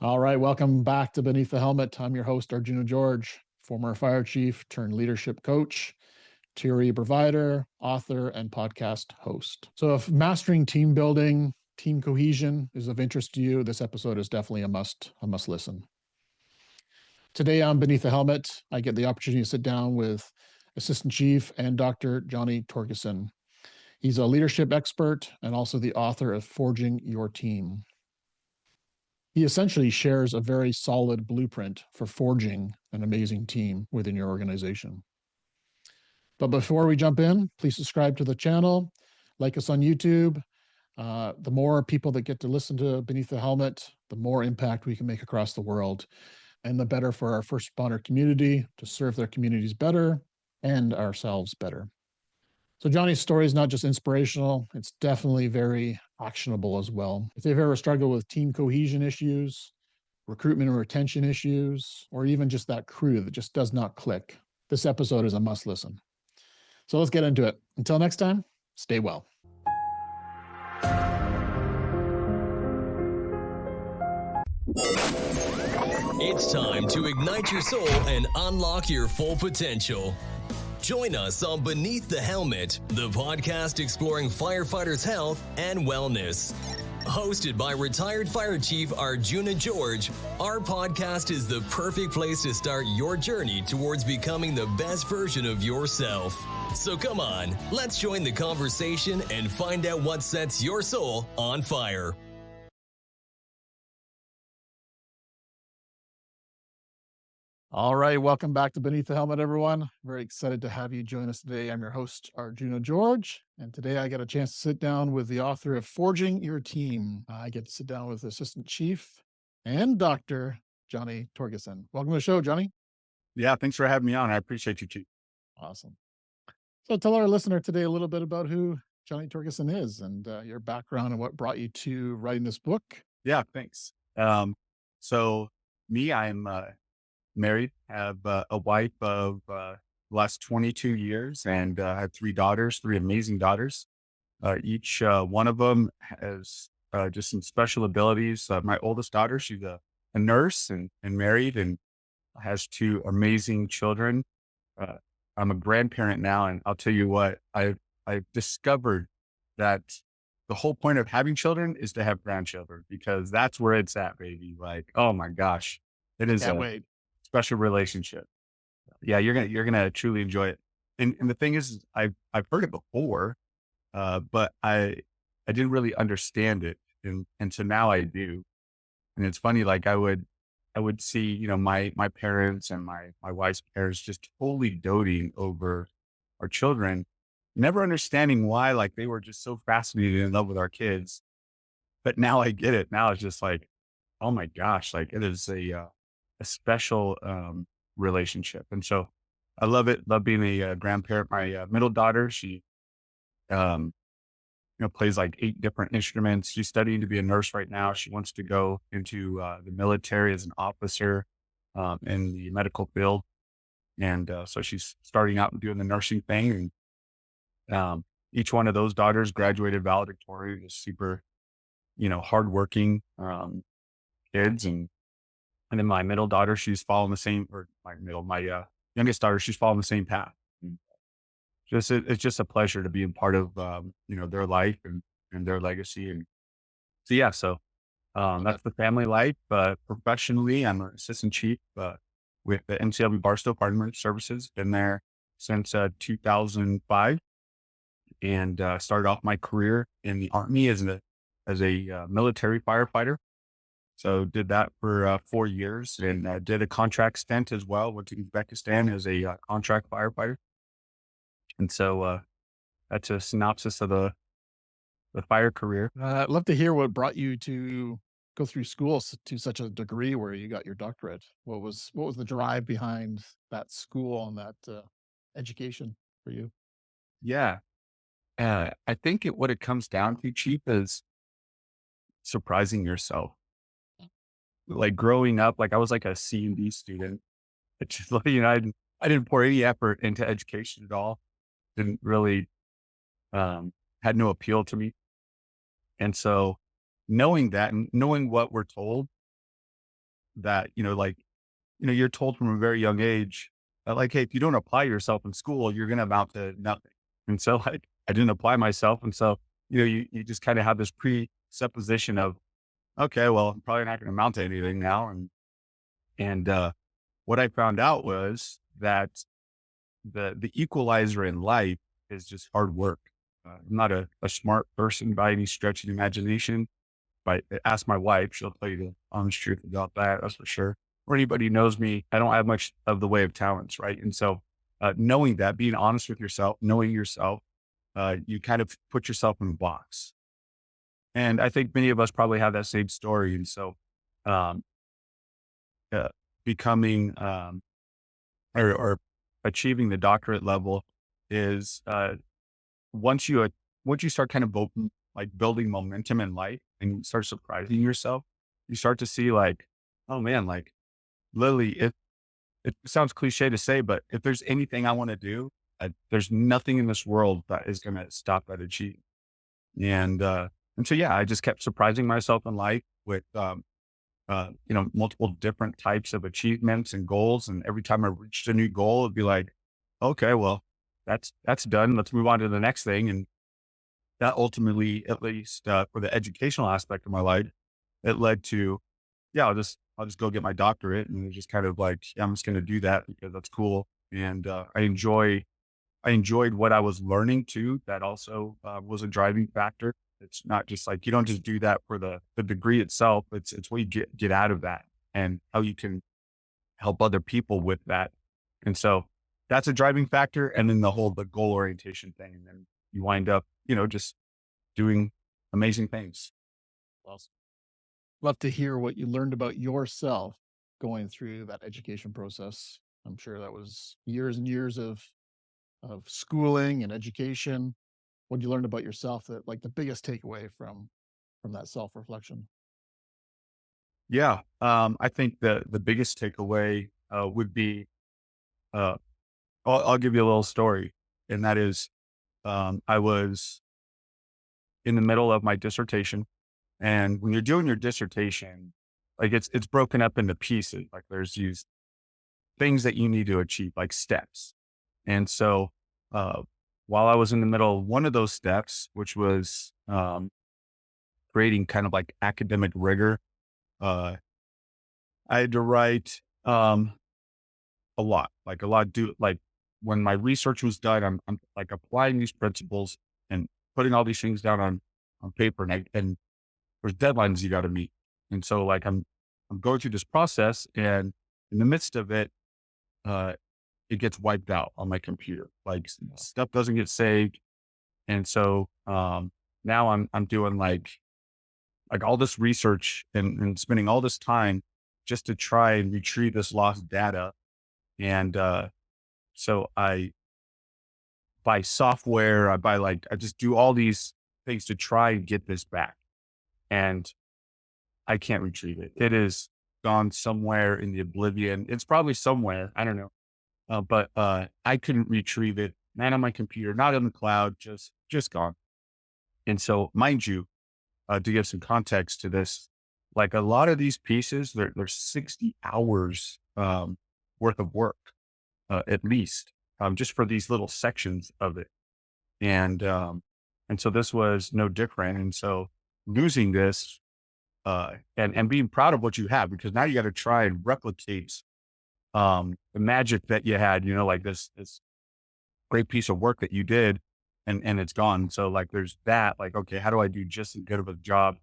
All right, welcome back to Beneath the Helmet. I'm your host, Arjuna George, former fire chief turned leadership coach, theory provider, author, and podcast host. So, if mastering team building, team cohesion is of interest to you, this episode is definitely a must listen. Today on Beneath the Helmet, I get the opportunity to sit down with Assistant Chief and Dr. Johnny Torgerson. He's a leadership expert and also the author of Forging Your Team. He essentially shares a very solid blueprint for forging an amazing team within your organization. But before we jump in, please subscribe to the channel, like us on YouTube. The more people that get to listen to Beneath the Helmet, the more impact we can make across the world, and the better for our first responder community to serve their communities better and ourselves better. So Johnny's story is not just inspirational, it's definitely very actionable as well. If you've ever struggled with team cohesion issues, recruitment or retention issues, or even just that crew that just does not click, this episode is a must listen. So let's get into it. Until next time, stay well. It's time to ignite your soul and unlock your full potential. Join us on Beneath the Helmet, the podcast exploring firefighters' health and wellness. Hosted by retired Fire Chief Arjuna George, our podcast is the perfect place to start your journey towards becoming the best version of yourself. So come on, let's join the conversation and find out what sets your soul on fire. All right, welcome back to Beneath the Helmet, everyone. Very excited to have you join us today. I'm your host, Arjuna George, and today I get a chance to sit down with the author of Forging Your Team. I get to sit down with Assistant Chief and Dr. Johnny Torgerson. Welcome to the show, Johnny. Yeah, thanks for having me on. I appreciate you, Chief. Awesome. So tell our listener today a little bit about who Johnny Torgerson is and your background and what brought you to writing this book. Yeah, thanks. So me, I'm married, have a wife of the last 22 years, and I have three daughters, three amazing daughters. Each one of them has just some special abilities. My oldest daughter, she's a nurse and married and has two amazing children. I'm a grandparent now, and I'll tell you what, I've discovered that the whole point of having children is to have grandchildren, because that's where it's at, baby. Like, oh my gosh, it is Can't a wait. special relationship. Yeah, you're gonna truly enjoy it. And the thing is, I've heard it before, but I didn't really understand it, and so now I do. And it's funny, like I would see, my parents and my wife's parents just totally doting over our children, never understanding why, like they were just so fascinated in love with our kids. But now I get it. Now it's just like, oh my gosh, like it is a special relationship. And so I love it. Love being a grandparent. My middle daughter, she um, plays like 8 different instruments. She's studying to be a nurse right now. She wants to go into the military as an officer in the medical field. And so she's starting out and doing the nursing thing. And each one of those daughters graduated valedictorian, just super, hardworking kids. And then my middle daughter, she's following the same, or my youngest daughter, she's following the same path. It's just a pleasure to be a part of, their life and their legacy. And so, yeah, that's the family life. Professionally, I'm an assistant chief with the NCW Barstow Fire Emergency Services. Been there since 2005, and started off my career in the Army as a military firefighter. So did that for 4 years, and did a contract stint as well. Went to Uzbekistan as a contract firefighter. And so that's a synopsis of the fire career. I'd love to hear what brought you to go through school to such a degree where you got your doctorate. What was the drive behind that school and that education for you? Yeah. I think what it comes down to, Chief, is surprising yourself. Like growing up, like I was like a C and D student. It's just like, I didn't pour any effort into education at all. Didn't really, had no appeal to me. And so knowing that and knowing what we're told, that, you're told from a very young age, like, hey, if you don't apply yourself in school, you're going to amount to nothing. And so I didn't apply myself. And so, you just kind of have this presupposition of, okay, well, I'm probably not going to amount to anything now. And what I found out was that the equalizer in life is just hard work. I'm not a smart person by any stretch of the imagination, but ask my wife, she'll tell you the honest truth about that. That's for sure. Or anybody who knows me, I don't have much of the way of talents. Right. And so, knowing that, being honest with yourself, knowing yourself, you kind of put yourself in a box. And I think many of us probably have that same story. And so, um, becoming, or achieving the doctorate level is, once you start kind of like building momentum in life and you start surprising yourself, you start to see like, oh man, like literally, it sounds cliche to say, but if there's anything I want to do, there's nothing in this world that is going to stop that achievement. And so, yeah, I just kept surprising myself in life with, multiple different types of achievements and goals. And every time I reached a new goal, it'd be like, okay, well, that's done. Let's move on to the next thing. And that ultimately, at least for the educational aspect of my life, it led to, yeah, I'll just go get my doctorate, and it just kind of like, yeah, I'm just going to do that because that's cool. And I enjoyed what I was learning too. That also was a driving factor. It's not just like, you don't just do that for the degree itself. It's what you get out of that and how you can help other people with that. And so that's a driving factor. And then the goal orientation thing. And then you wind up, just doing amazing things. Awesome. Love to hear what you learned about yourself going through that education process. I'm sure that was years and years of schooling and education. What you learned about yourself, that like the biggest takeaway from that self-reflection? Yeah. I think the biggest takeaway would be, uh, I'll give you a little story. And that is, I was in the middle of my dissertation. And when you're doing your dissertation, like it's broken up into pieces. Like there's these things that you need to achieve, like steps. And so, while I was in the middle of one of those steps, which was, creating kind of like academic rigor, uh, I had to write, a lot, do like when my research was done, I'm like applying these principles and putting all these things down on paper, and there's deadlines you got to meet. And so like, I'm going through this process, and in the midst of it, uh, it gets wiped out on my computer. Like stuff doesn't get saved. And so, now I'm doing like all this research and spending all this time just to try and retrieve this lost data. And, so I buy software, I just do all these things to try and get this back. And I can't retrieve it. It is gone somewhere in the oblivion. It's probably somewhere. I don't know. But I couldn't retrieve it. Not on my computer, not in the cloud, just gone. And so, mind you, to give some context to this, like a lot of these pieces, they're 60 hours worth of work, at least, just for these little sections of it. And so this was no different. And so losing this, and being proud of what you have, because now you got to try and replicate the magic that you had, like this great piece of work that you did, and it's gone. So like, there's that, like, okay, how do I do just as good of a job?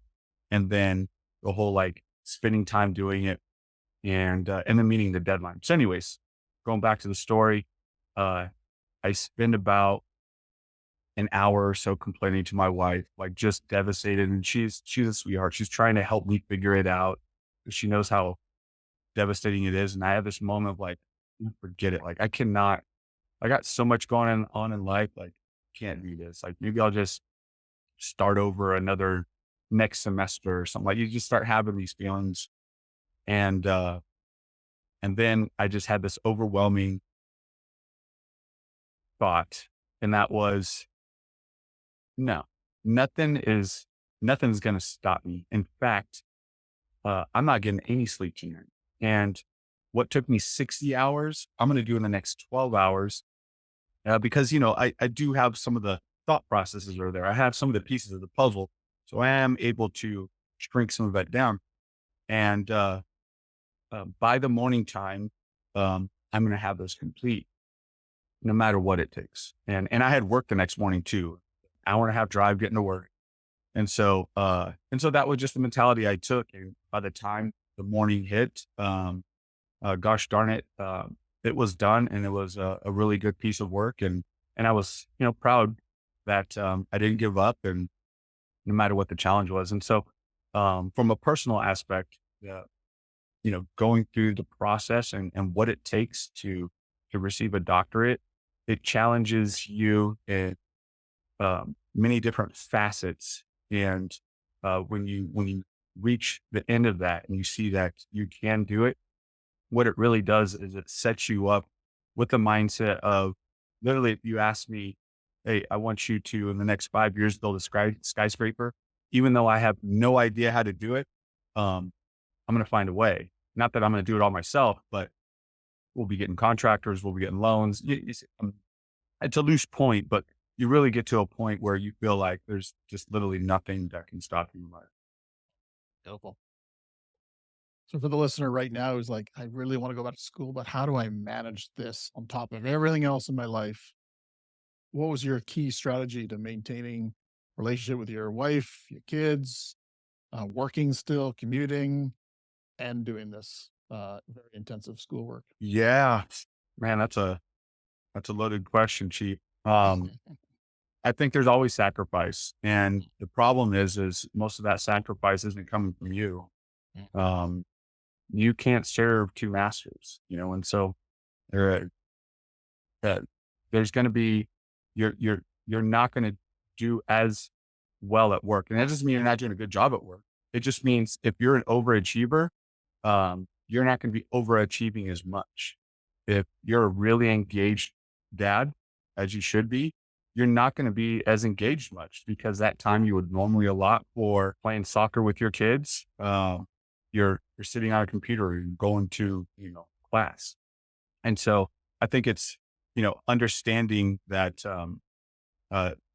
And then the whole, like spending time doing it, and then meeting the deadline. So anyways, going back to the story, I spend about an hour or so complaining to my wife, like just devastated. And she's a sweetheart. She's trying to help me figure it out. She knows how devastating it is. And I have this moment of like, forget it. Like I got so much going on in life. Like, can't do this. Like maybe I'll just start over another next semester or something. Like you just start having these feelings. And then I just had this overwhelming thought. And that was, no, nothing's going to stop me. In fact, I'm not getting any sleep tonight. And what took me 60 hours, I'm going to do in the next 12 hours. Because, I do have some of the thought processes are there. I have some of the pieces of the puzzle. So I am able to shrink some of that down. And by the morning time, I'm going to have those complete no matter what it takes. And I had work the next morning too, hour and a half drive getting to work. And so that was just the mentality I took. And by the time the morning hit, gosh darn it, it was done, and it was a really good piece of work. And I was, proud that, I didn't give up, and no matter what the challenge was. And so, from a personal aspect, going through the process and what it takes to receive a doctorate, it challenges you in, many different facets. And, when you reach the end of that and you see that you can do it, what it really does is it sets you up with the mindset of, literally, if you ask me, hey, I want you to, in the next 5 years, build a skyscraper, even though I have no idea how to do it, I'm going to find a way. Not that I'm going to do it all myself, but we'll be getting contractors, we'll be getting loans. It's a loose point, but you really get to a point where you feel like there's just literally nothing that can stop you in life. Helpful. So for the listener right now who's like, I really want to go back to school, but how do I manage this on top of everything else in my life? What was your key strategy to maintaining relationship with your wife, your kids, working still, commuting, and doing this very intensive schoolwork? Yeah, man, that's a loaded question, Chief. I think there's always sacrifice, and the problem is most of that sacrifice isn't coming from you. Um, you can't serve two masters, and so there, uh, there's going to be, you're not going to do as well at work, and that doesn't mean you're not doing a good job at work. It just means if you're an overachiever, you're not going to be overachieving as much. If you're a really engaged dad, as you should be, you're not going to be as engaged much, because that time you would normally allot for playing soccer with your kids, you're sitting on a computer, or you're going to, class. And so I think it's, understanding that,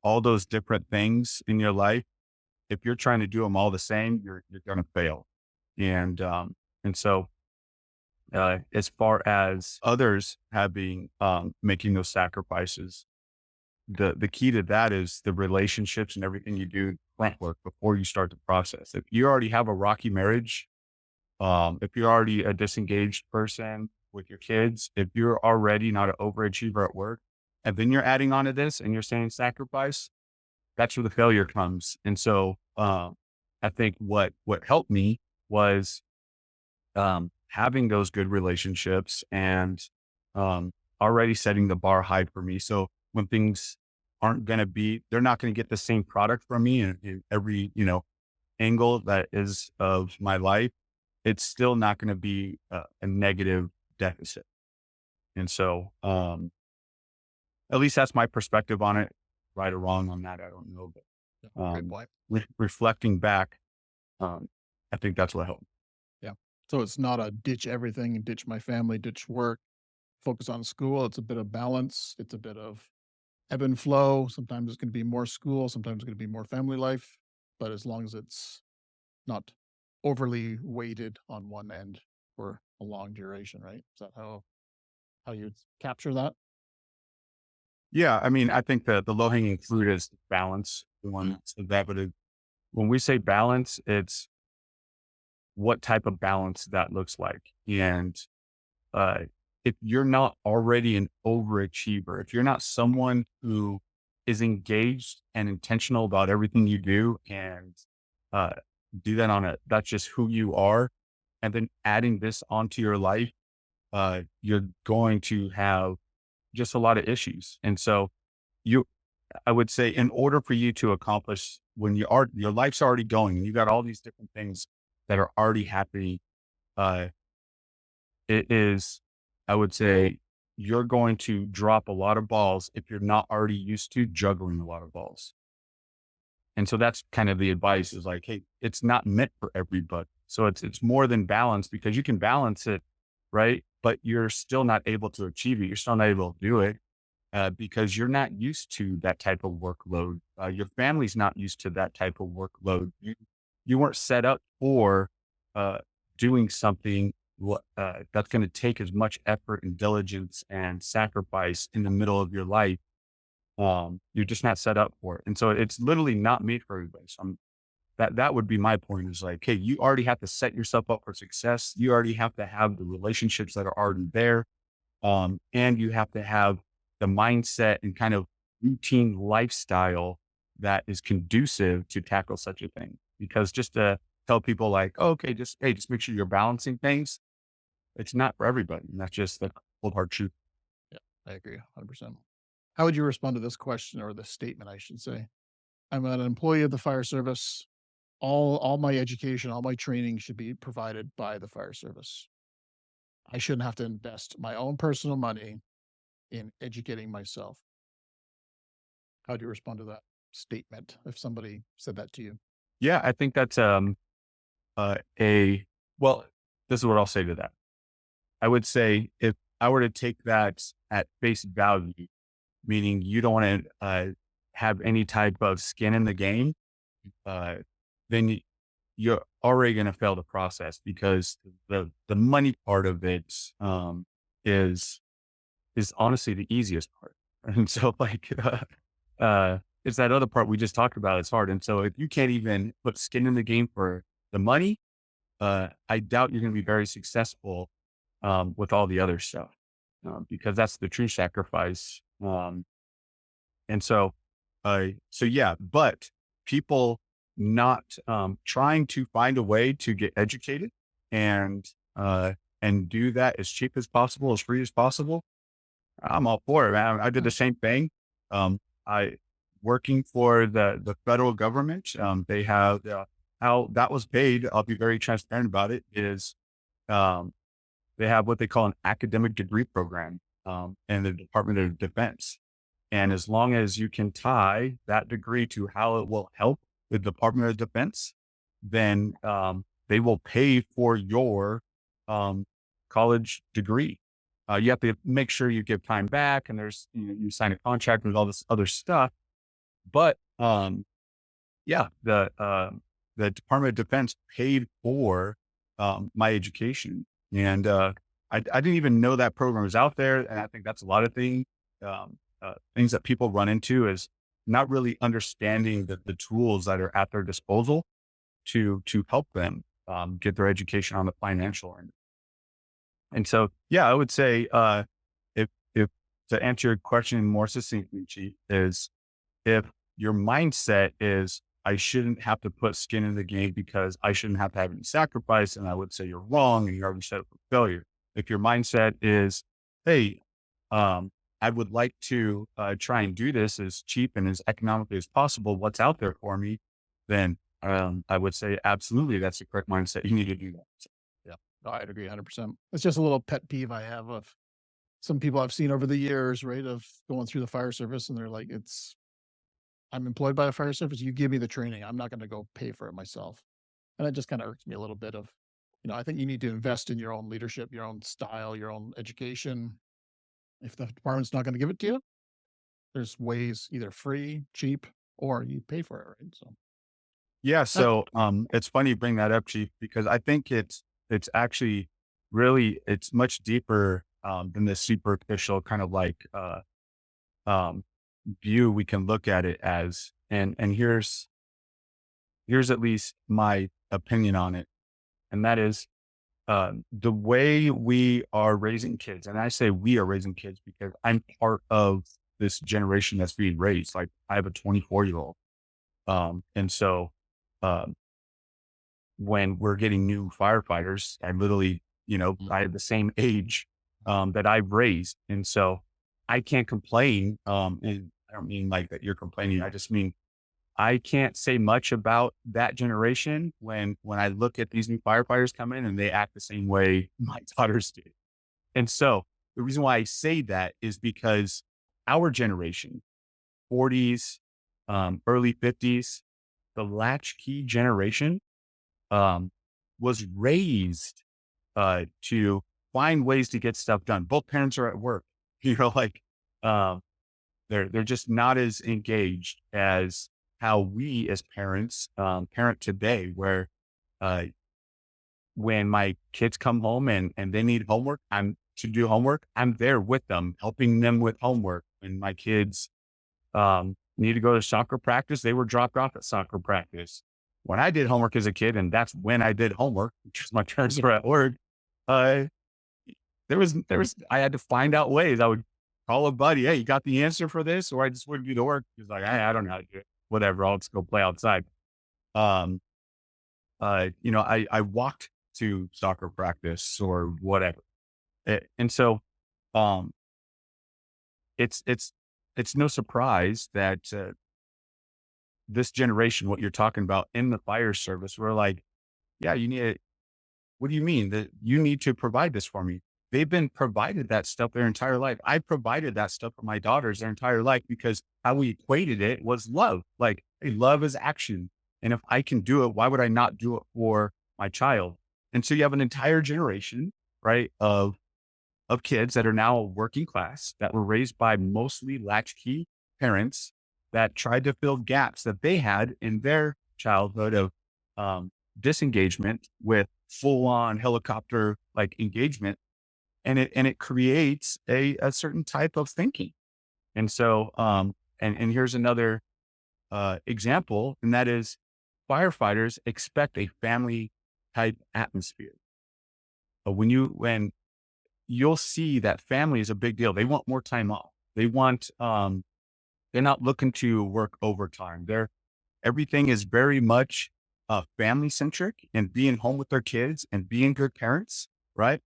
all those different things in your life, if you're trying to do them all the same, you're going to fail. And so, as far as others having, making those sacrifices, the key to that is the relationships and everything you do front work before you start the process. If you already have a rocky marriage, if you're already a disengaged person with your kids, if you're already not an overachiever at work, and then you're adding on to this and you're saying sacrifice, that's where the failure comes. And so, I think what helped me was, having those good relationships and, already setting the bar high for me. So when things aren't going to be, they're not going to get the same product from me in every, angle that is of my life, it's still not going to be a negative deficit. And so, at least that's my perspective on it. Right or wrong on that, I don't know. But, Great point. reflecting back, I think that's what helped. Yeah. So it's not a ditch everything, ditch my family, ditch work, focus on school. It's a bit of balance. It's a bit of ebb and flow. Sometimes it's going to be more school. Sometimes it's going to be more family life. But as long as it's not overly weighted on one end for a long duration, right? Is that how you capture that? Yeah, I mean, I think the low hanging fruit is balance. The one so that, but when we say balance, it's what type of balance that looks like. And, if you're not already an overachiever, if you're not someone who is engaged and intentional about everything you do, and, do that that's just who you are. And then adding this onto your life, you're going to have just a lot of issues. And so I would say, in order for you to accomplish, when your life's already going and you got all these different things that are already happening, it is, I would say, you're going to drop a lot of balls if you're not already used to juggling a lot of balls. And so that's kind of the advice, is like, hey, it's not meant for everybody. So it's more than balance, because you can balance it, right? But you're still not able to achieve it. You're still not able to do it because you're not used to that type of workload. Your family's not used to that type of workload. You weren't set up for uh, doing something that's going to take as much effort and diligence and sacrifice in the middle of your life. You're just not set up for it. And so it's literally not made for everybody. So that would be my point, is like, hey, you already have to set yourself up for success. You already have to have the relationships that are already there. And you have to have the mindset and kind of routine lifestyle that is conducive to tackle such a thing. Because just to tell people like, oh, okay, just make sure you're balancing things. It's not for everybody. And that's just the cold hard truth. Yeah, I agree 100%. How would you respond to this question, or this statement, I should say? I'm an employee of the fire service. All my education, all my training should be provided by the fire service. I shouldn't have to invest my own personal money in educating myself. How do you respond to that statement if somebody said that to you? Yeah, I think that's a well, this is what I'll say to that. I would say, if I were to take that at face value, meaning you don't want to have any type of skin in the game, uh, then you're already going to fail the process, because the money part of it is honestly the easiest part. And so like, it's that other part we just talked about. It's hard. And so if you can't even put skin in the game for the money, I doubt you're going to be very successful with all the other stuff, because that's the true sacrifice. And so, so yeah, but people not trying to find a way to get educated and do that as cheap as possible, as free as possible, I'm all for it, man. I did the same thing. I working for the federal government. They have how that was paid. I'll be very transparent about it. Is they have what they call an academic degree program in the Department of Defense. And as long as you can tie that degree to how it will help the Department of Defense, then they will pay for your college degree. You have to make sure you give time back, and there's, you sign a contract with all this other stuff. But yeah, the Department of Defense paid for my education, and I didn't even know that program was out there. And I think that's a lot of things that people run into, is not really understanding the tools that are at their disposal to help them get their education on the financial end. And so, yeah, I would say, if to answer your question more succinctly, Chief, is if your mindset is, I shouldn't have to put skin in the game because I shouldn't have to have any sacrifice, and I would say you're wrong and you're already set up for failure. If your mindset is, hey, I would like to try and do this as cheap and as economically as possible, what's out there for me, then I would say absolutely that's the correct mindset. You need to do that. So, Yeah, no, I'd agree 100%. It's just a little pet peeve I have of some people I've seen over the years, right? Of going through the fire service, and they're like, I'm employed by a fire service. You give me the training. I'm not going to go pay for it myself. And it just kind of irks me a little bit of, I think you need to invest in your own leadership, your own style, your own education. If the department's not going to give it to you, there's ways, either free, cheap, or you pay for it, right? So yeah. uh, So it's funny you bring that up, Chief, because I think it's actually really, it's much deeper than the superficial kind of like um, view we can look at it as. And here's at least my opinion on it. And that is, the way we are raising kids. And I say we are raising kids because I'm part of this generation that's being raised. Like, I have a 24-year-old. And so, um, when we're getting new firefighters, I literally, I have the same age, that I've raised. And so I can't complain. And I don't mean like that you're complaining. I just mean, I can't say much about that generation when I look at these new firefighters come in and they act the same way my daughters did. And so the reason why I say that is because our generation, 40s, early 50s, the latchkey generation, um, was raised to find ways to get stuff done. Both parents are at work, like um, they're just not as engaged as how we as parents parent today, where uh, when my kids come home and they need homework, I'm there with them, helping them with homework. When my kids need to go to soccer practice, they were dropped off at soccer practice. When I did homework as a kid, and that's when I did homework, because my parents were at work, uh, I had to find out ways. I would call a buddy, hey, you got the answer for this? Or I just wouldn't do the work. He's like, I don't know how to do it. Whatever, I'll just go play outside. Um, I walked to soccer practice or whatever. And so, um, it's, it's, it's no surprise that, this generation, what you're talking about in the fire service, we're like, yeah, what do you mean that you need to provide this for me? They've been provided that stuff their entire life. I provided that stuff for my daughters their entire life because how we equated it was love. Like, hey, love is action. And if I can do it, why would I not do it for my child? And so you have an entire generation, right, of kids that are now working class, that were raised by mostly latchkey parents that tried to fill gaps that they had in their childhood of disengagement with full on helicopter like engagement. And it creates a certain type of thinking. And so, and here's another example, and that is firefighters expect a family type atmosphere. But when you'll see that family is a big deal. They want more time off. They want, they're not looking to work overtime. Everything is very much family centric and being home with their kids and being good parents, right?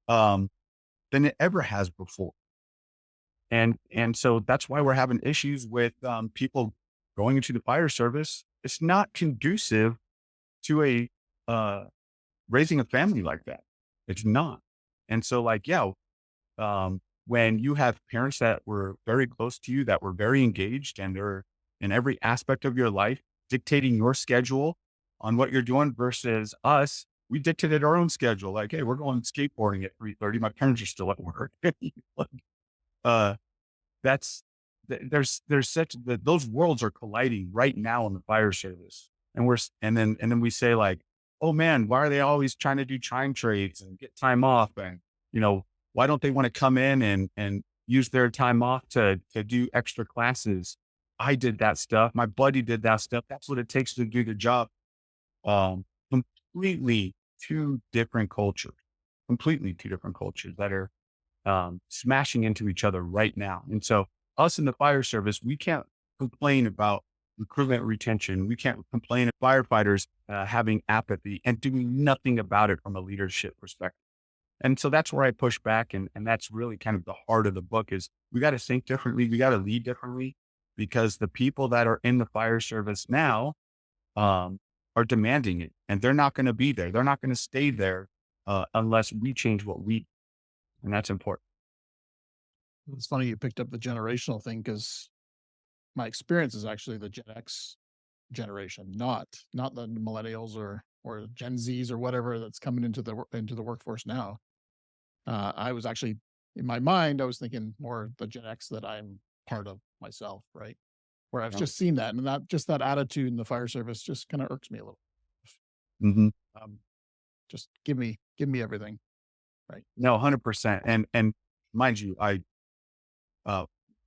Than it ever has before. And so that's why we're having issues with people going into the fire service. It's not conducive to raising a family like that. It's not. And so when you have parents that were very close to you, that were very engaged, and they're in every aspect of your life, dictating your schedule on what you're doing versus us, we dictated our own schedule. Like, hey, we're going skateboarding at 3:30. My parents are still at work. That's, those worlds are colliding right now in the fire service. And then we say like, oh man, why are they always trying to do time trades and get time off? And, why don't they want to come in and use their time off to do extra classes? I did that stuff. My buddy did that stuff. That's what it takes to do the job. Completely two different cultures that are smashing into each other right now. And so us in the fire service, we can't complain about recruitment retention. We can't complain of firefighters having apathy and doing nothing about it from a leadership perspective. And so that's where I push back. And that's really kind of the heart of the book is we got to think differently. We got to lead differently, because the people that are in the fire service now are demanding it, and they're not going to be there. They're not going to stay there unless we change what we do. And that's important. It's funny you picked up the generational thing, because my experience is actually the Gen X generation, not the millennials or Gen Zs or whatever that's coming into the workforce now. I was actually, in my mind, I was thinking more the Gen X that I'm part of myself, right? Where I've just seen that, and that attitude in the fire service just kind of irks me a little. Mm-hmm. Just give me everything, right? No, 100%. And mind you,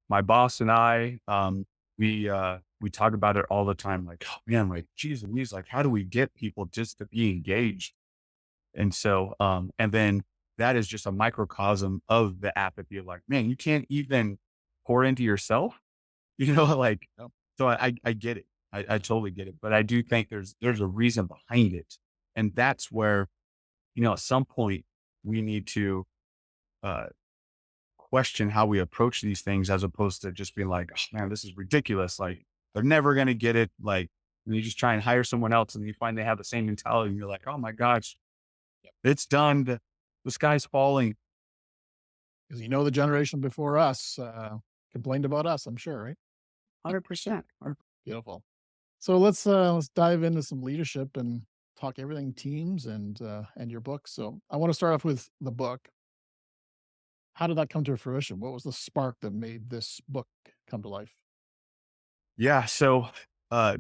my boss and I, we talk about it all the time. Like, oh man, like, geez, Louise, like, how do we get people just to be engaged? And so, and then that is just a microcosm of the apathy of like, man, you can't even pour into yourself, like, so I get it. I totally get it. But I do think there's a reason behind it. And that's where, at some point we need to, question how we approach these things, as opposed to just being like, oh man, this is ridiculous. Like, they're never going to get it. Like, and you just try and hire someone else and you find they have the same mentality. And you're like, oh my gosh, it's done. The sky's falling. Because the generation before us complained about us, I'm sure, right? 100%. Beautiful. So let's dive into some leadership and talk everything teams and your book. So I want to start off with the book. How did that come to fruition? What was the spark that made this book come to life? Yeah. So, uh,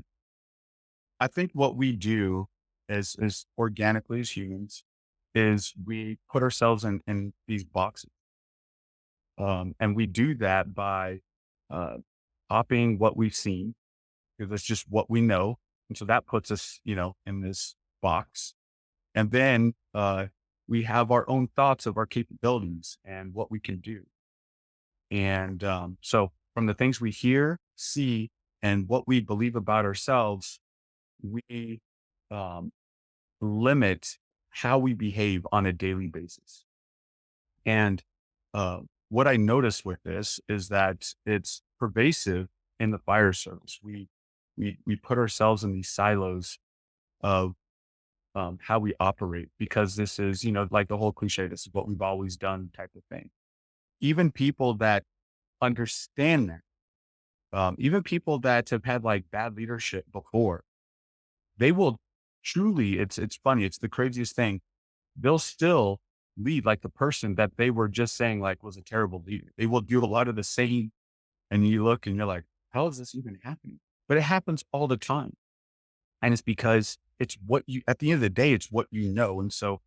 I think what we do as organically as humans is we put ourselves in these boxes. And we do that by, uh, copying what we've seen, because that's just what we know. And so that puts us, in this box. And then, we have our own thoughts of our capabilities and what we can do. And, so from the things we hear, see, and what we believe about ourselves, we, um, limit how we behave on a daily basis. And what I noticed with this is that it's pervasive in the fire service. We put ourselves in these silos of how we operate, because this is, like the whole cliche, this is what we've always done type of thing. Even people that understand that, even people that have had like bad leadership before, they will truly, it's funny, it's the craziest thing. They'll still lead like the person that they were just saying like was a terrible leader. They will do a lot of the same, and you look and you're like, how is this even happening? But it happens all the time. And it's because it's what you, at the end of the day, it's what you know. And so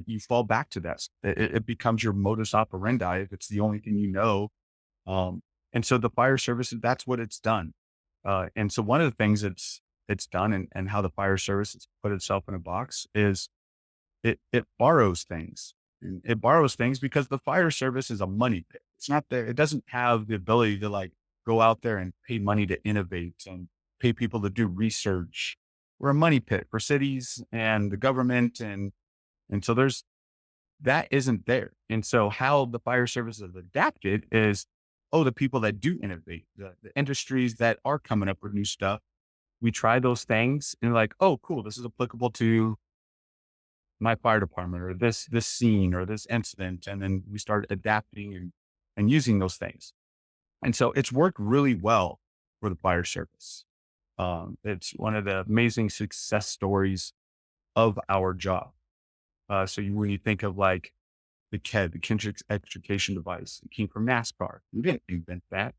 you fall back to that. It becomes your modus operandi if it's the only thing you know. And so the fire service, that's what it's done. And so one of the things it's done, and how the fire service has put itself in a box, is it borrows things. And it borrows things because the fire service is a money pit. It's not there. It doesn't have the ability to like go out there and pay money to innovate and pay people to do research. We're a money pit for cities and the government. And so that isn't there. And so how the fire service is adapted is, oh, the people that do innovate, the industries that are coming up with new stuff, we try those things and like, oh, cool, this is applicable to my fire department or this scene or this incident. And then we start adapting and using those things. And so it's worked really well for the fire service. It's one of the amazing success stories of our job. When you think of like the KED, the Kendrick's extrication device, it came from NASCAR. We didn't invent that.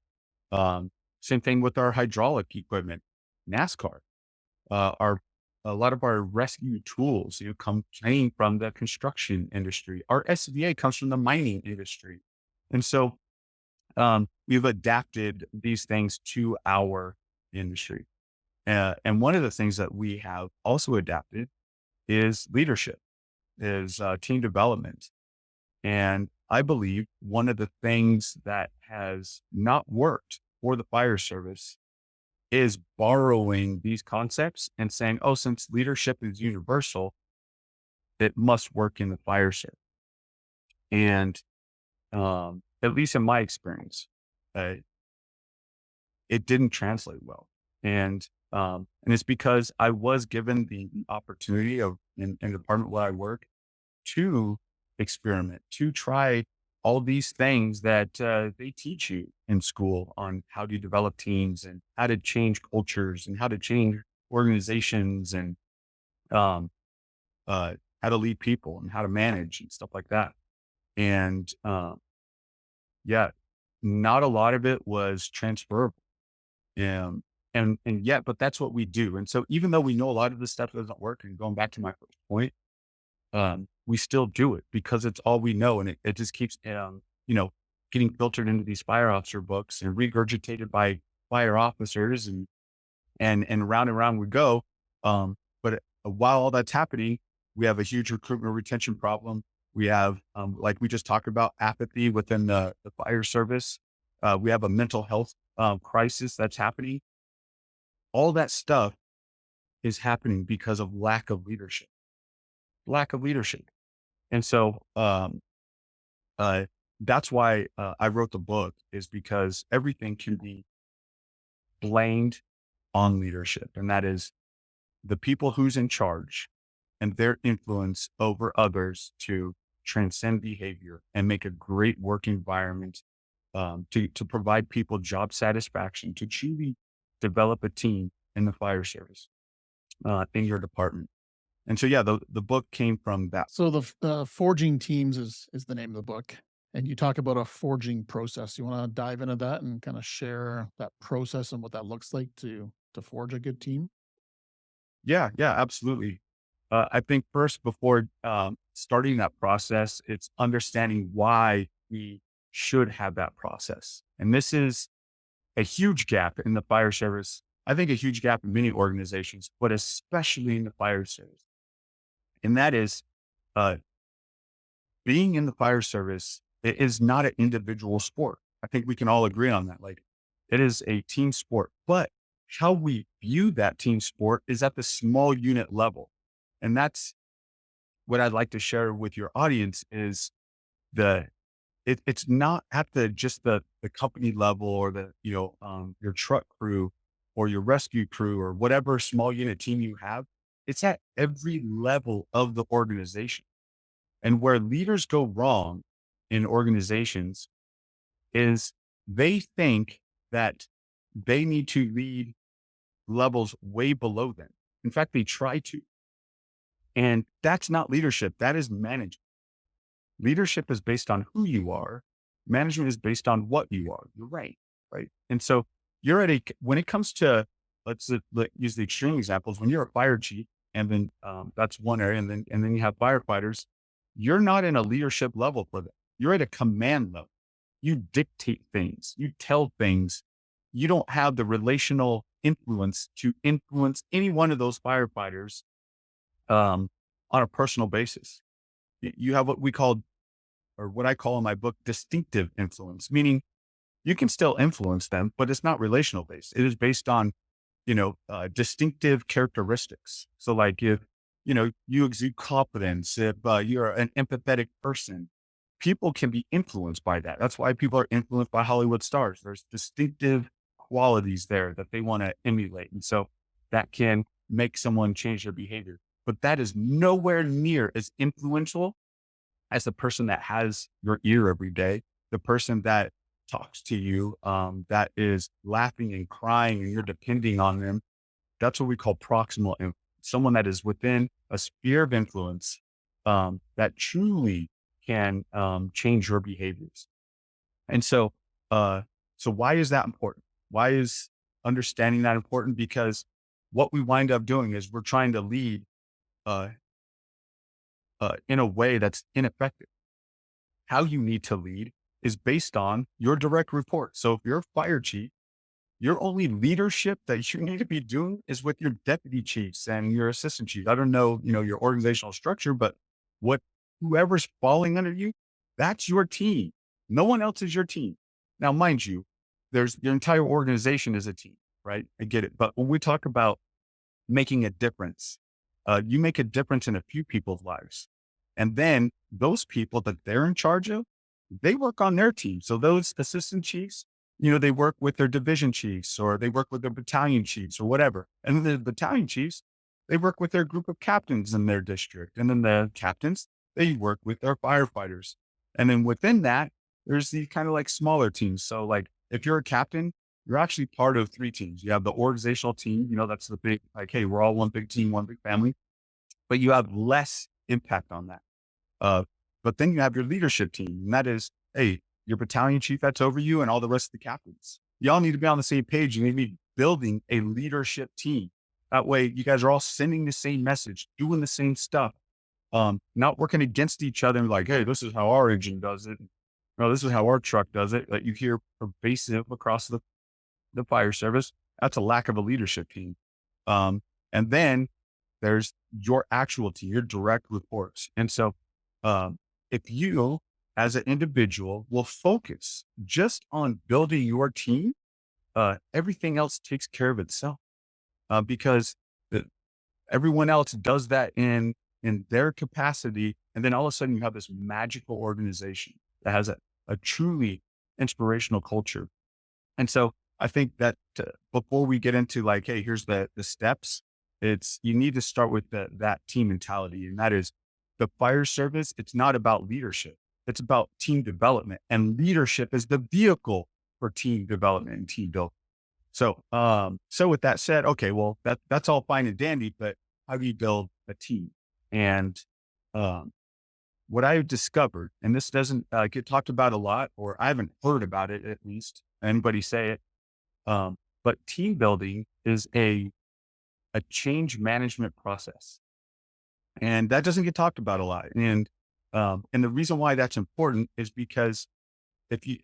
Same thing with our hydraulic equipment, NASCAR. A lot of our rescue tools, came from the construction industry. Our SVA comes from the mining industry. And so we've adapted these things to our industry. And one of the things that we have also adapted is leadership, is team development. And I believe one of the things that has not worked for the fire service is borrowing these concepts and saying, oh, since leadership is universal, it must work in the fire service. And at least in my experience, it didn't translate well. And it's because I was given the opportunity in the department where I work to experiment, to try all these things that they teach you in school on how to develop teams and how to change cultures and how to change organizations and how to lead people and how to manage and stuff like that. And yeah, not a lot of it was transferable. But that's what we do. And so even though we know a lot of this stuff doesn't work, and going back to my first point, we still do it because it's all we know. And it just keeps, getting filtered into these fire officer books and regurgitated by fire officers and round we go. But while all that's happening, we have a huge recruitment retention problem. We have, like we just talked about, apathy within the fire service. We have a mental health crisis that's happening. All that stuff is happening because of lack of leadership. And so that's why I wrote the book, is because everything can be blamed on leadership. And that is the people who's in charge and their influence over others to transcend behavior and make a great work environment, to provide people job satisfaction, to truly develop a team in the fire service, in your department. And so, yeah, the book came from that. So the Forging Teams is the name of the book, and you talk about a forging process. You want to dive into that and kind of share that process and what that looks like to forge a good team? Yeah, yeah, absolutely. I think first, before starting that process, it's understanding why we should have that process. And this is a huge gap in the fire service. I think a huge gap in many organizations, but especially in the fire service. And that is uh, being in the fire service, it is not an individual sport. I think we can all agree on that. Like, it is a team sport, but how we view that team sport is at the small unit level. And that's what I'd like to share with your audience is the, it's not at the company level or your truck crew or your rescue crew or whatever small unit team you have. It's at every level of the organization. And where leaders go wrong in organizations is they think that they need to lead levels way below them. In fact, they try to. And that's not leadership. That is management. Leadership is based on who you are. Management is based on what you are. You're right. Right. And so when it comes to, let's use the extreme examples, when you're a fire chief, and then that's one area, and then you have firefighters, you're not in a leadership level for them. You're at a command level. You dictate things, you tell things. You don't have the relational influence to influence any one of those firefighters on a personal basis. You have what we call, or what I call in my book, distinctive influence, meaning you can still influence them, but it's not relational based. It is based on, distinctive characteristics. So like if, you exude confidence, if you're an empathetic person, people can be influenced by that. That's why people are influenced by Hollywood stars. There's distinctive qualities there that they want to emulate. And so that can make someone change their behavior. But that is nowhere near as influential as the person that has your ear every day, the person that talks to you, that is laughing and crying and you're depending on them. That's what we call proximal influence. Someone that is within a sphere of influence that truly can change your behaviors. And so, so why is that important? Why is understanding that important? Because what we wind up doing is we're trying to lead in a way that's ineffective. How you need to lead is based on your direct report. So if you're a fire chief, your only leadership that you need to be doing is with your deputy chiefs and your assistant chiefs. I don't know, your organizational structure, but whoever's falling under you, that's your team. No one else is your team. Now, mind you, your entire organization is a team, right? I get it. But when we talk about making a difference, you make a difference in a few people's lives. And then those people that they're in charge of, they work on their team. So those assistant chiefs, they work with their division chiefs or they work with their battalion chiefs or whatever. And then the battalion chiefs, they work with their group of captains in their district. And then the captains, they work with their firefighters. And then within that, there's these kind of like smaller teams. So like if you're a captain, you're actually part of 3 teams. You have the organizational team, that's the big, like, hey, we're all one big team, one big family, but you have less impact on that. But then you have your leadership team, and that is, hey, your battalion chief that's over you and all the rest of the captains. Y'all need to be on the same page. You need to be building a leadership team. That way you guys are all sending the same message, doing the same stuff, not working against each other and like, hey, this is how our engine does it. No, this is how our truck does it. Like you hear pervasive across the fire service. That's a lack of a leadership team. And then there's your actual team, your direct reports. And so, if you as an individual will focus just on building your team, everything else takes care of itself, because everyone else does that in their capacity. And then all of a sudden you have this magical organization that has a truly inspirational culture. And so I think that before we get into like, hey, here's the steps, you need to start with that team mentality. And that is the fire service. It's not about leadership. It's about team development, and leadership is the vehicle for team development and team building. So, so with that said, okay, well, that's all fine and dandy, but how do you build a team? And what I've discovered, and this doesn't get talked about a lot, or I haven't heard about it, at least anybody say it. But team building is a change management process, and that doesn't get talked about a lot. And the reason why that's important is because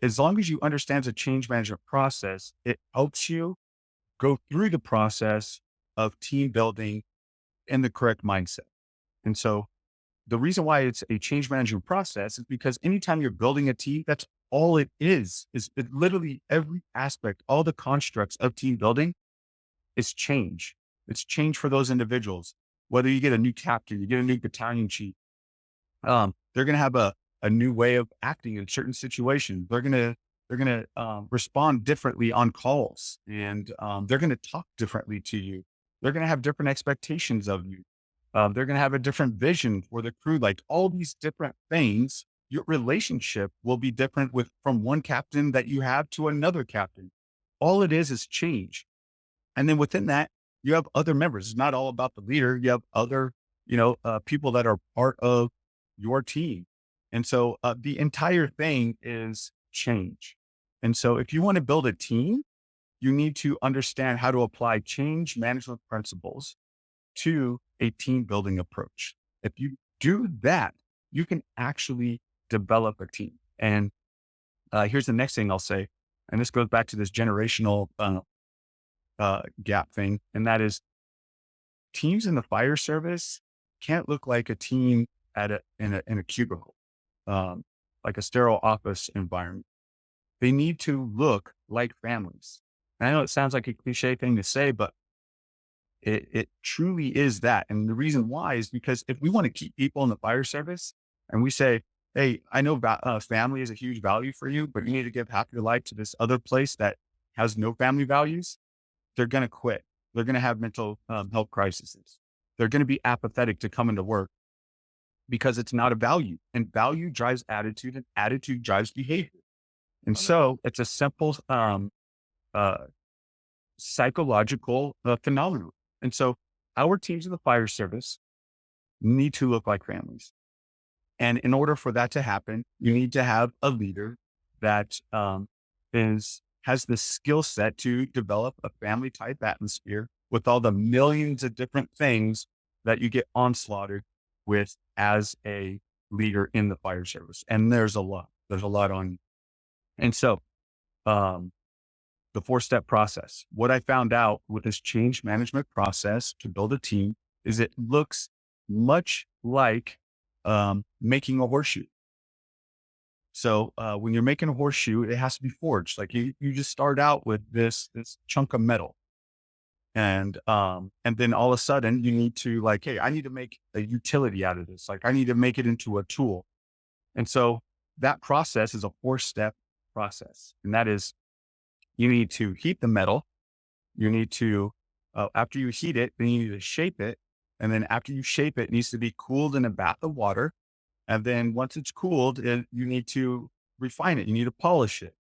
as long as you understand the change management process, it helps you go through the process of team building in the correct mindset. And so the reason why it's a change management process is because anytime you're building a team, that's all it is it literally every aspect, all the constructs of team building is change. It's change for those individuals. Whether you get a new captain, you get a new battalion chief, they're going to have a new way of acting in certain situations. They're going to respond differently on calls, and they're going to talk differently to you. They're going to have different expectations of you. They're going to have a different vision for the crew. Like all these different things, your relationship will be different from one captain that you have to another captain. All it is change. And then within that, you have other members. It's not all about the leader. You have other, people that are part of your team. And so the entire thing is change. And so if you want to build a team, you need to understand how to apply change management principles to a team building approach. If you do that, you can actually develop a team. And here's the next thing I'll say. And this goes back to this generational gap thing. And that is teams in the fire service can't look like a team in a cubicle, like a sterile office environment. They need to look like families. And I know it sounds like a cliche thing to say, but it truly is that. And the reason why is because if we want to keep people in the fire service and we say, hey, I know family is a huge value for you, but you need to give half your life to this other place that has no family values, they're going to quit. They're going to have mental health crises. They're going to be apathetic to come into work because it's not a value, and value drives attitude, and attitude drives behavior. And so it's a simple psychological phenomenon. And so our teams in the fire service need to look like families. And in order for that to happen, you need to have a leader that has the skill set to develop a family type atmosphere with all the millions of different things that you get onslaughted with as a leader in the fire service. And there's a lot on you. And so, the 4-step process, what I found out with this change management process to build a team is it looks much like making a horseshoe. So when you're making a horseshoe, it has to be forged. Like you just start out with this chunk of metal. And then all of a sudden you need to hey, I need to make a utility out of this. Like I need to make it into a tool. And so that process is a 4-step process. And that is, you need to heat the metal. You need to, after you heat it, then you need to shape it. And then after you shape it, it needs to be cooled in a bath of water. And then once it's cooled, you need to refine it. You need to polish it.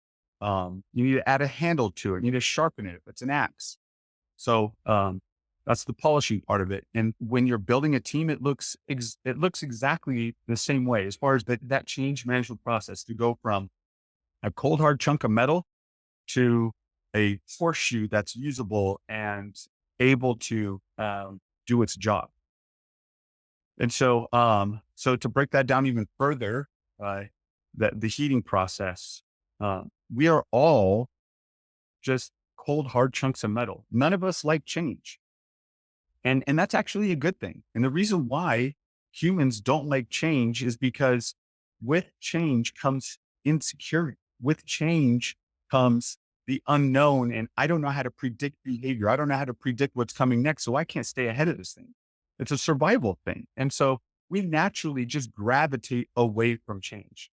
You need to add a handle to it. You need to sharpen it if it's an axe. So that's the polishing part of it. And when you're building a team, it looks exactly the same way as far as that change management process to go from a cold, hard chunk of metal to a horseshoe that's usable and able to do its job. And so, so to break that down even further, the heating process, we are all just cold, hard chunks of metal. None of us like change. And that's actually a good thing. And the reason why humans don't like change is because with change comes insecurity. With change comes the unknown. And I don't know how to predict behavior. I don't know how to predict what's coming next. So I can't stay ahead of this thing. It's a survival thing. And so we naturally just gravitate away from change.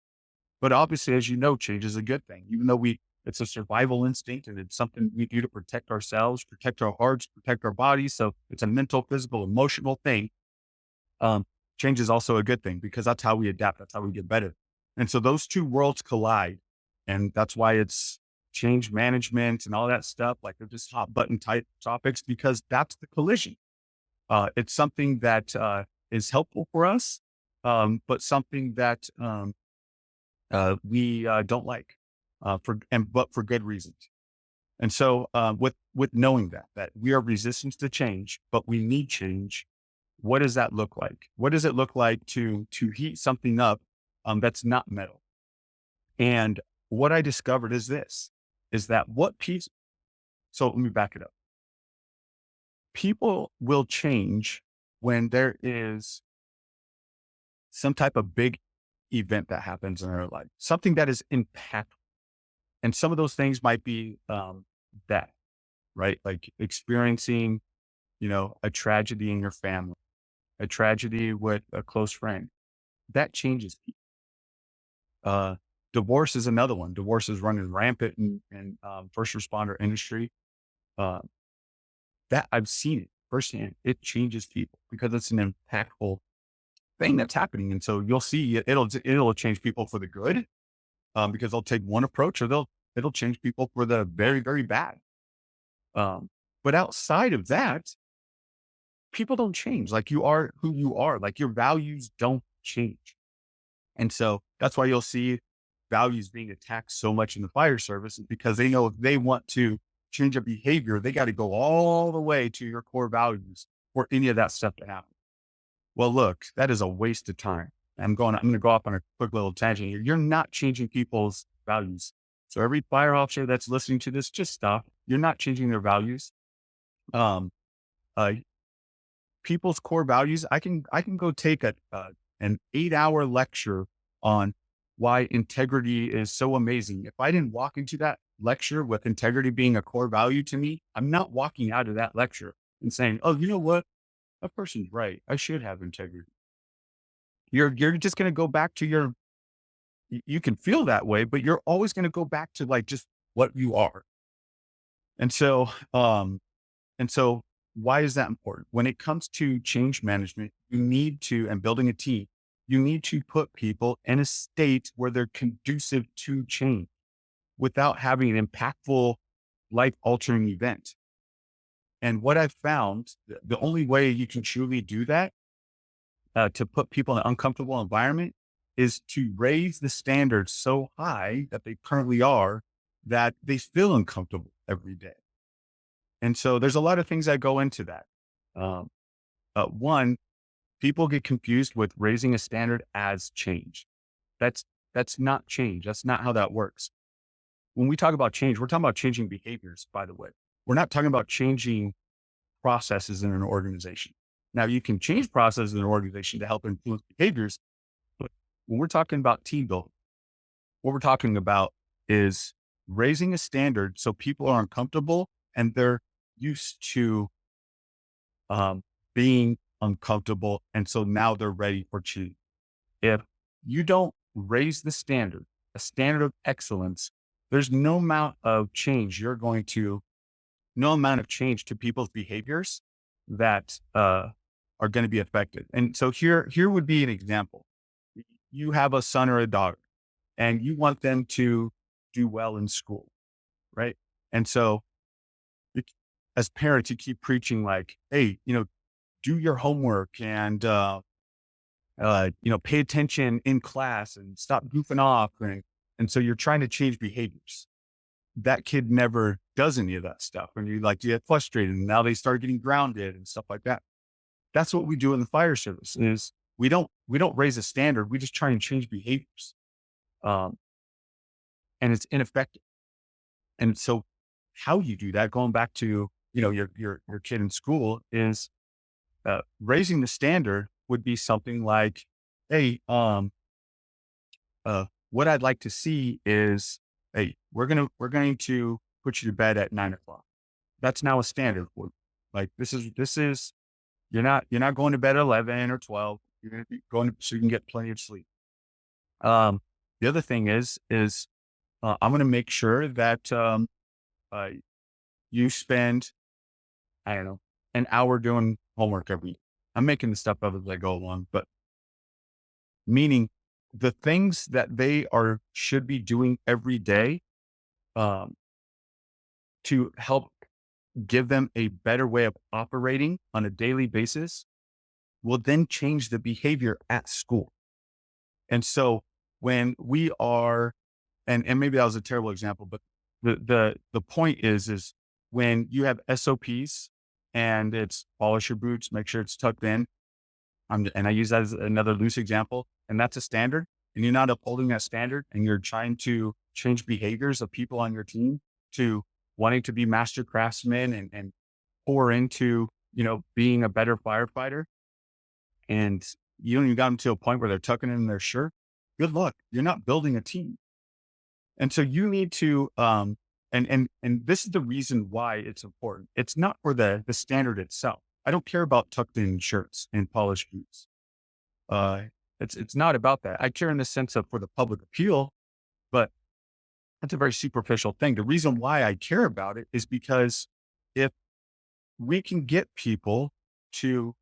But obviously, as you know, change is a good thing, even though it's a survival instinct and it's something we do to protect ourselves, protect our hearts, protect our bodies. So it's a mental, physical, emotional thing. Change is also a good thing because that's how we adapt. That's how we get better. And so those two worlds collide. And that's why it's change management and all that stuff. Like they're just hot button type topics because that's the collision. It's something that is helpful for us, but something that we don't like but for good reasons. And so with knowing that we are resistant to change, but we need change, what does that look like? What does it look like to heat something up that's not metal? And what I discovered is that so let me back it up. People will change when there is some type of big event that happens in their life, something that is impactful. And some of those things might be death, right? Like experiencing, a tragedy in your family, a tragedy with a close friend. That changes people. Divorce is another one. Divorce is running rampant in first responder industry. That I've seen it firsthand. It changes people because it's an impactful thing that's happening. And so you'll see it'll change people for the good, because they'll take one approach, or it'll change people for the very, very bad. But outside of that, people don't change. Like, you are who you are. Like, your values don't change. And so that's why you'll see values being attacked so much in the fire service, is because they know if they want to change a behavior, they got to go all the way to your core values for any of that stuff to happen. Well, look, that is a waste of time. I'm going to go off on a quick little tangent here. You're not changing people's values. So every fire officer that's listening to this, just stop. You're not changing their values. People's core values. I can go take an 8-hour lecture on why integrity is so amazing. If I didn't walk into that lecture with integrity being a core value to me, I'm not walking out of that lecture and saying, oh, you know what? That person's right. I should have integrity. You're just going to go back to you can feel that way, but you're always going to go back to like just what you are. And so, why is that important? When it comes to change management, and building a team, you need to put people in a state where they're conducive to change without having an impactful, life-altering event. And what I've found, the only way you can truly do that, to put people in an uncomfortable environment, is to raise the standards so high that they currently are, that they feel uncomfortable every day. And so there's a lot of things that go into that. One, people get confused with raising a standard as change. That's not change. That's not how that works. When we talk about change, we're talking about changing behaviors, by the way. We're not talking about changing processes in an organization. Now, you can change processes in an organization to help influence behaviors, but when we're talking about team building, what we're talking about is raising a standard so people are uncomfortable and they're used to being uncomfortable. And so now they're ready for change. If you don't raise the standard, a standard of excellence, there's no amount of change to people's behaviors that are going to be affected. And so here would be an example. You have a son or a daughter and you want them to do well in school, right? And so as parents, you keep preaching like, hey, do your homework and, pay attention in class and stop goofing off. And so you're trying to change behaviors. That kid never does any of that stuff. And you get frustrated, and now they start getting grounded and stuff like that. That's what we do in the fire service. Is we don't raise a standard. We just try and change behaviors. And it's ineffective. And so how you do that, going back to, your kid in school, is raising the standard would be something like, hey, what I'd like to see is, hey, we're going to put you to bed at 9:00. That's now a standard for you. Like, this is, you're not going to bed at 11 or 12. You're going to be going so you can get plenty of sleep. The other thing is I'm going to make sure that, you spend, I don't know, an hour doing homework every day. I'm making the stuff up as I go along, but meaning the things that they should be doing every day, to help give them a better way of operating on a daily basis, will then change the behavior at school. And so when we are, and maybe that was a terrible example, but the point is when you have SOPs and it's polish your boots, make sure it's tucked in. And I use that as another loose example, and that's a standard, and you're not upholding that standard, and you're trying to change behaviors of people on your team to wanting to be master craftsmen and pour into, being a better firefighter. And you got them to a point where they're tucking in their shirt. Good luck. You're not building a team. And so you need to, and this is the reason why it's important. It's not for the standard itself. I don't care about tucked in shirts and polished boots. It's not about that. I care in the sense of for the public appeal, but that's a very superficial thing. The reason why I care about it is because if we can get people to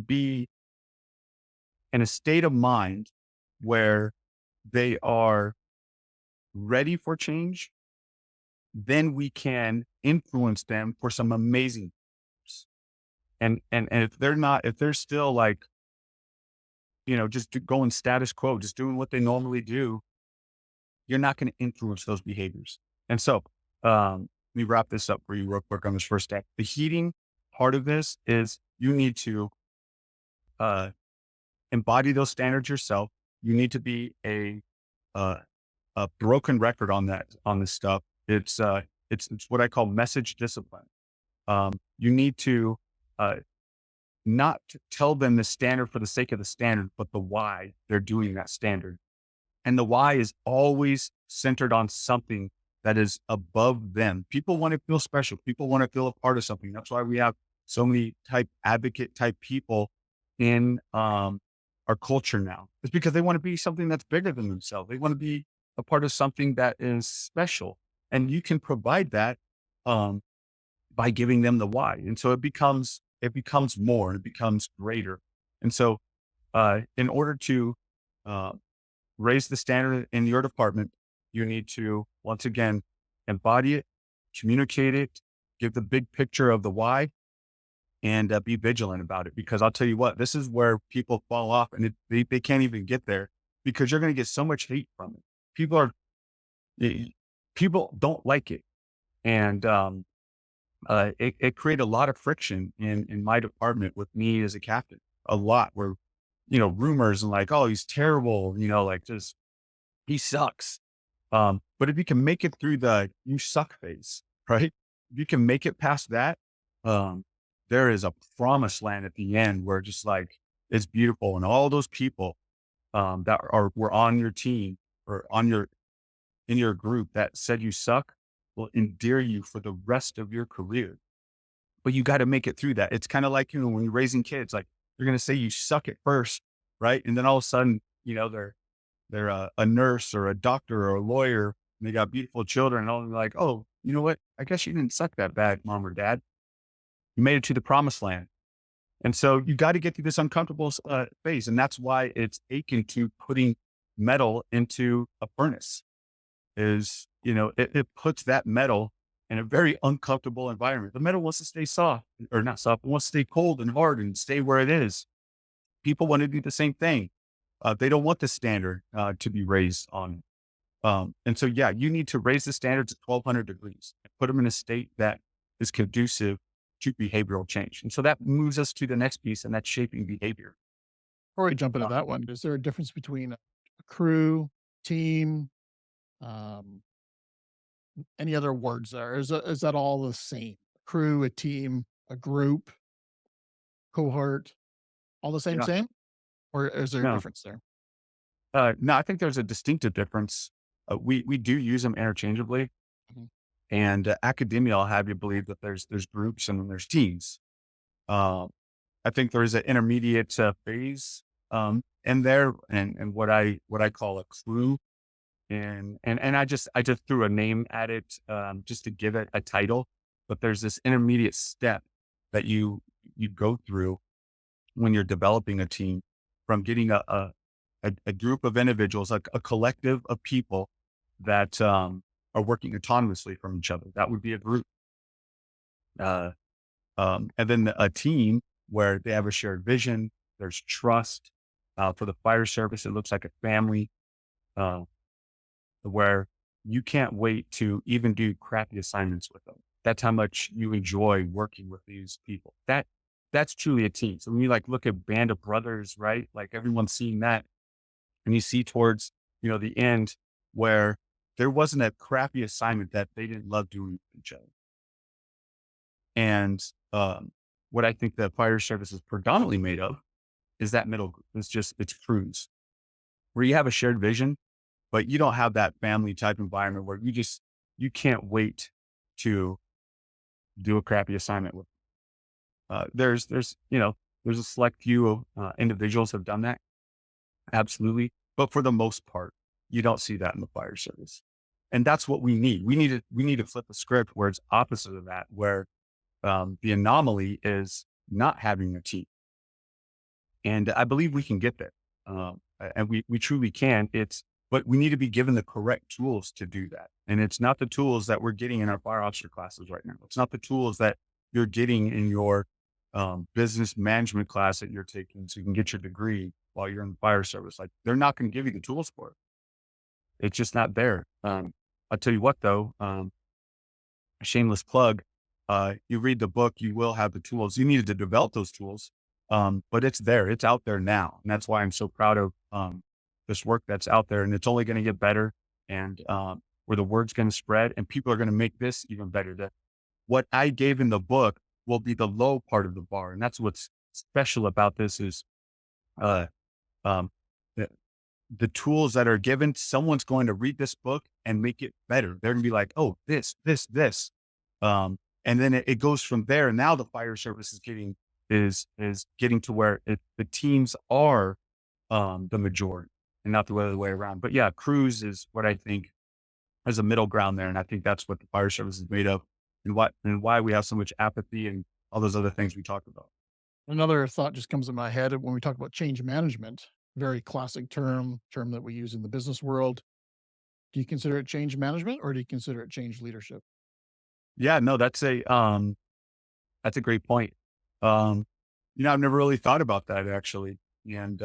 be in a state of mind where they are ready for change, then we can influence them for some amazing things. And if they're still like, just going status quo, just doing what they normally do, you're not going to influence those behaviors. And so, let me wrap this up for you real quick on this first step. The heating part of this is you need to embody those standards yourself. You need to be a broken record on this stuff. It's what I call message discipline. You need to not tell them the standard for the sake of the standard, but the why they're doing that standard. And the why is always centered on something that is above them. People want to feel special. People want to feel a part of something. That's why we have so many advocate type people in our culture now. It's because they want to be something that's bigger than themselves. They want to be a part of something that is special. And you can provide that by giving them the why. And so it becomes more, it becomes greater. And so in order to raise the standard in your department, you need to, once again, embody it, communicate it, give the big picture of the why, and be vigilant about it. Because I'll tell you what, this is where people fall off and they can't even get there because you're going to get so much hate from it. People don't like it. And it created a lot of friction in my department with me as a captain, a lot where, rumors and like, oh, he's terrible, like just, he sucks. But if you can make it through the you suck phase, right? If you can make it past that, there is a promised land at the end where just like, it's beautiful. And all those people, that were on your team or in your group that said you suck will endear you for the rest of your career. But you got to make it through that. It's kind of like, when you're raising kids, like you're going to say you suck at first, right? And then all of a sudden, they're a nurse or a doctor or a lawyer, and they got beautiful children, and all they're like, oh, you know what? I guess you didn't suck that bad, mom or dad. You made it to the promised land. And so you got to get through this uncomfortable phase. And that's why it's akin to putting metal into a furnace is, it puts that metal in a very uncomfortable environment. The metal wants to stay soft or not soft, it wants to stay cold and hard and stay where it is. People want to do the same thing. They don't want the standard to be raised on. And so, yeah, you need to raise the standard to 1200 degrees and put them in a state that is conducive to behavioral change. And so that moves us to the next piece, and that's shaping behavior. Before we jump into that one, is there a difference between a crew, team, any other words there? Is that all the same? Crew, a team, a group, cohort, all the same, Yeah. or is there a No, difference there? no, I think there's a distinctive difference. We do use them interchangeably, Mhm. and academia, I'll have you believe that there's groups and then there's teams. Uh, I think there is an intermediate phase in there, and what I call a crew, and I just threw a name at it just to give it a title. But there's this intermediate step that you go through when you're developing a team, from getting a group of individuals, like a collective of people that are working autonomously from each other. That would be a group. And then a team where they have a shared vision, there's trust. For the fire service, it looks like a family, uh, where you can't wait to even do crappy assignments with them. That's how much you enjoy working with these people. That's truly a team. So when you like look at Band of Brothers, right? Like everyone's seeing that, and you see towards, the end where there wasn't a crappy assignment that they didn't love doing with each other. And what I think the fire service is predominantly made of is that middle group. It's crews where you have a shared vision, but you don't have that family type environment where you can't wait to do a crappy assignment with. There's a select few of individuals have done that. Absolutely. But for the most part, you don't see that in the fire service. And that's what we need. We need to flip the script where it's opposite of that, where the anomaly is not having a team. And I believe we can get there. And we truly can. But we need to be given the correct tools to do that. And it's not the tools that we're getting in our fire officer classes right now. It's not the tools that you're getting in your business management class that you're taking so you can get your degree while you're in the fire service. Like they're not going to give you the tools for it. It's just not there. I'll tell you what though, a shameless plug, you read the book, you will have the tools. You needed to develop those tools, but it's there. It's out there now. And that's why I'm so proud of this work that's out there, and it's only going to get better, and where the word's going to spread and people are going to make this even better. What I gave in the book will be the low part of the bar. And that's what's special about this is um, the, the tools that are given, someone's going to read this book and make it better. They're going to be like, oh, this. And then it goes from there. And now the fire service is getting to where the teams are the majority and not the other way around. But yeah, crews is what I think is a middle ground there. And I think that's what the fire service is made of, and why we have so much apathy and all those other things we talked about. Another thought just comes in my head when we talk about change management, very classic term that we use in the business world. Do you consider it change management or do you consider it change leadership? Yeah, no, that's a great point. I've never really thought about that actually, and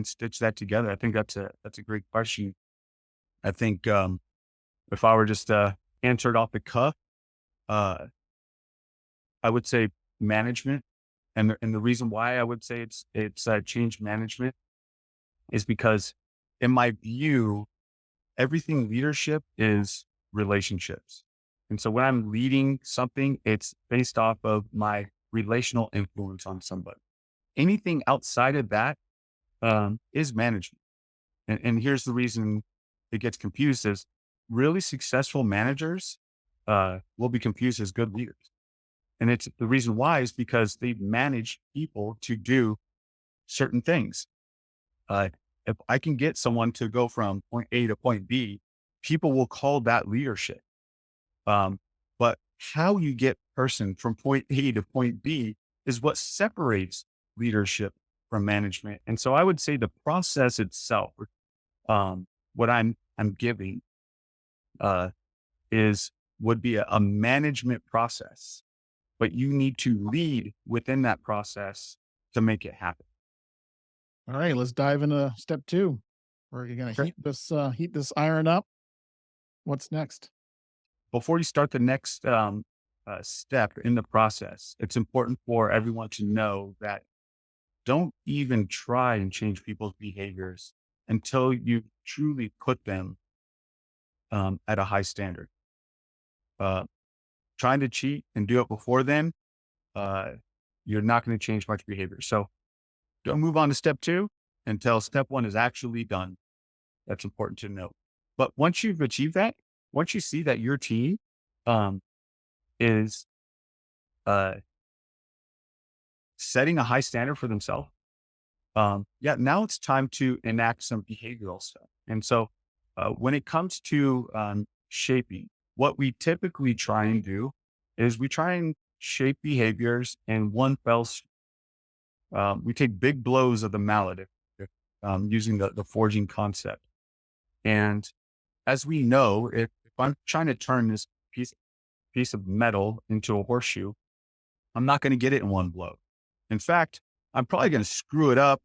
stitch that together. I think that's a great question. I think if I were just answered off the cuff, I would say management, and the reason why I would say it's change management is because, in my view, everything leadership is relationships. And so when I'm leading something, it's based off of my relational influence on somebody. Anything outside of that is management. And here's the reason it gets confused is really successful managers will be confused as good leaders. And it's the reason why is because they manage people to do certain things. If I can get someone to go from point A to point B, people will call that leadership. But how you get person from point A to point B is what separates leadership from management. And so I would say the process itself, what I'm giving, would be a management process, but you need to lead within that process to make it happen. All right, let's dive into step 2. We're going to Sure. heat this iron up. What's next? Before you start the next step in the process, it's important for everyone to know that don't even try and change people's behaviors until you truly put them at a high standard. Trying to cheat and do it before then, you're not going to change much behavior. So don't move on to step 2 until step 1 is actually done. That's important to note. But once you've achieved that, once you see that your team is setting a high standard for themselves, now it's time to enact some behavioral stuff. And so when it comes to shaping, what we typically try and do is we try and shape behaviors in one fell swoop. We take big blows of the mallet if using the forging concept. And as we know, if I'm trying to turn this piece of metal into a horseshoe, I'm not going to get it in one blow. In fact, I'm probably going to screw it up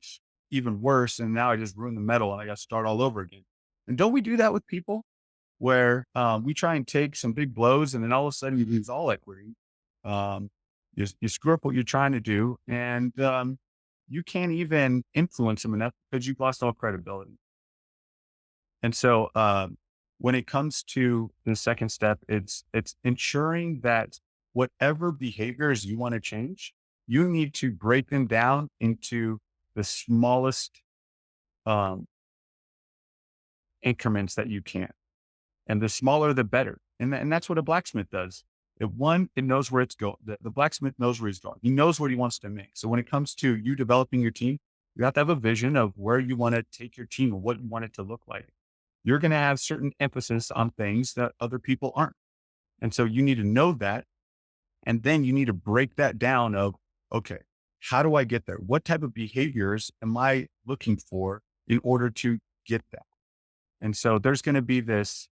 even worse. And now I just ruined the metal and I got to start all over again. And don't we do that with people where we try and take some big blows and then all of a sudden you lose all equity? You screw up what you're trying to do and you can't even influence them enough because you've lost all credibility. And so when it comes to the second step, it's ensuring that whatever behaviors you want to change, you need to break them down into the smallest increments that you can. And the smaller, the better. And that's what a blacksmith does. It knows where it's going. The blacksmith knows where he's going. He knows what he wants to make. So when it comes to you developing your team, you have to have a vision of where you want to take your team and what you want it to look like. You're going to have certain emphasis on things that other people aren't. And so you need to know that. And then you need to break that down of, okay, how do I get there? What type of behaviors am I looking for in order to get that? And so there's going to be this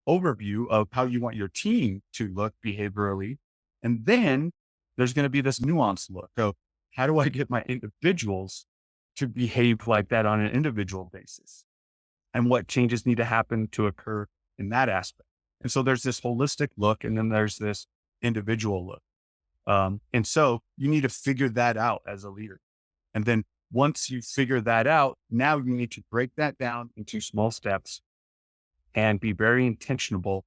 overview of how you want your team to look behaviorally. And then there's going to be this nuanced look of how do I get my individuals to behave like that on an individual basis? And what changes need to happen to occur in that aspect. And so there's this holistic look, and then there's this individual look. And so you need to figure that out as a leader. And then once you figure that out, now you need to break that down into small steps and be very intentional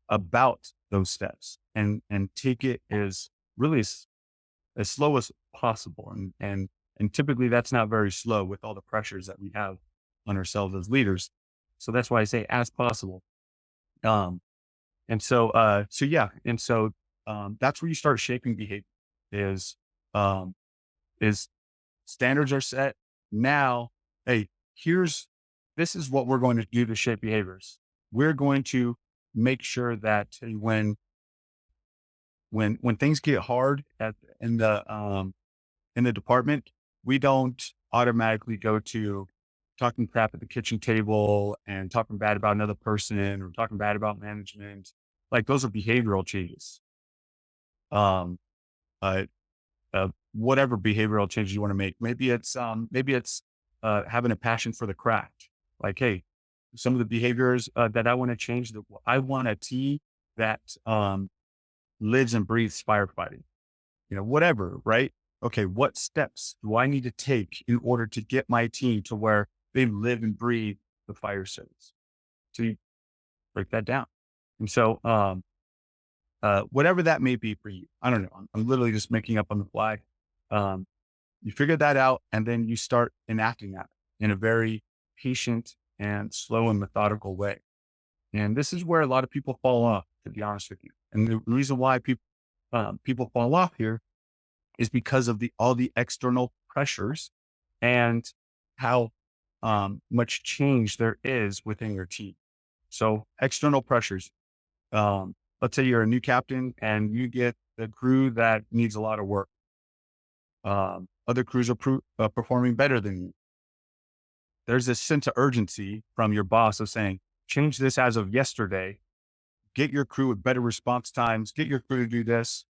about those steps and take it as really as slow as possible. And typically that's not very slow with all the pressures that we have on ourselves as leaders. So that's why I say as possible. So that's where you start shaping behavior is standards are set. Now, hey, this is what we're going to do to shape behaviors. We're going to make sure that when things get hard in the department, we don't automatically go to talking crap at the kitchen table and talking bad about another person or talking bad about management. Like those are behavioral changes. Whatever behavioral changes you want to make. Maybe it's having a passion for the craft. Like, hey, some of the behaviors that I want to change, I want a team that lives and breathes firefighting, whatever, right? Okay, what steps do I need to take in order to get my team to where they live and breathe the fire service? So you break that down. And so whatever that may be for you, I don't know. I'm literally just making up on the fly. You figure that out and then you start enacting that in a very patient and slow and methodical way. And this is where a lot of people fall off, to be honest with you. And the reason why people fall off here is because of all the external pressures and how much change there is within your team. So external pressures. Let's say you're a new captain and you get the crew that needs a lot of work. Other crews are performing better than you. There's this sense of urgency from your boss of saying, change this as of yesterday, get your crew with better response times, get your crew to do this.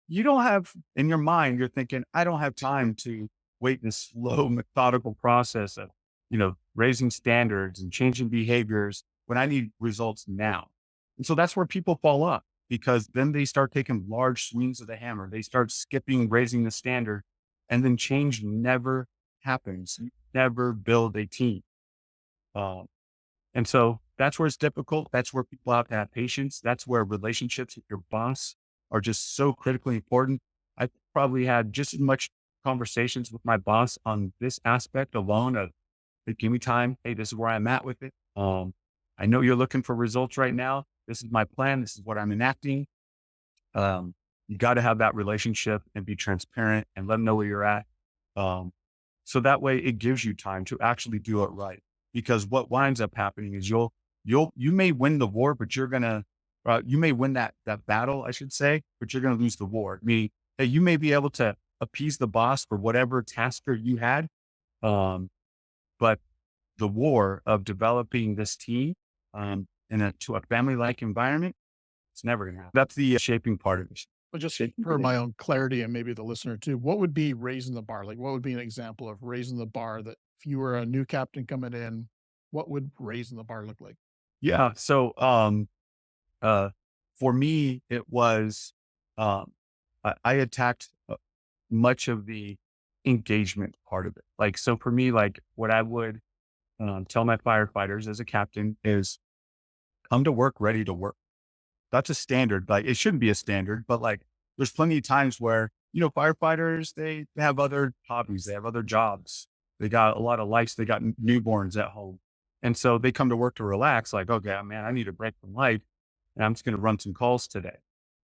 You don't have, in your mind, you're thinking, I don't have time to wait in a slow, methodical process of, raising standards and changing behaviors when I need results now. And so that's where people fall off, because then they start taking large swings of the hammer. They start skipping, raising the standard, and then change never happens. You never build a team. And so that's where it's difficult. That's where people have to have patience. That's where relationships with your boss are just so critically important. I probably had just as much conversations with my boss on this aspect alone of, hey, give me time. Hey, this is where I'm at with it. I know you're looking for results right now. This is my plan. This is what I'm enacting. You got to have that relationship and be transparent and let them know where you're at. So that way it gives you time to actually do it right. Because what winds up happening is you may win the war, but you may win that battle, I should say, but you're going to lose the war. Meaning that you may be able to appease the boss for whatever tasker you had. But the war of developing this team to a family-like environment, it's never going to happen. That's the shaping part of it. But just shaking for things. my own clarity and maybe the listener too, what would be raising the bar? Like, what would be an example of raising the bar that if you were a new captain coming in, what would raising the bar look like? Yeah. So, uh, for me, it was, um, I attacked much of the engagement part of it. Like, so for me, like what I would tell my firefighters as a captain is come to work ready to work. That's a standard. Like, it shouldn't be a standard, but like, there's plenty of times where, firefighters, they have other hobbies, they have other jobs, they got a lot of life, they got newborns at home. And so they come to work to relax, like, okay, man, I need a break from life and I'm just going to run some calls today.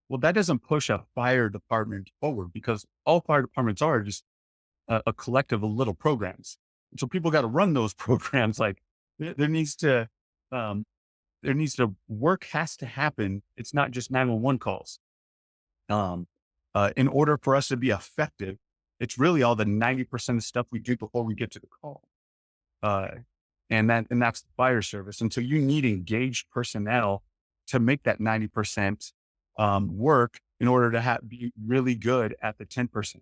Well, that doesn't push a fire department forward because all fire departments are just a collective of little programs. And so people got to run those programs. Like there needs to, um, work has to happen. It's not just 911 calls. Um, in order for us to be effective, it's really all the 90% of stuff we do before we get to the call. Uh, and that's the fire service. And so you need engaged personnel to make that 90% work in order to be really good at the 10%.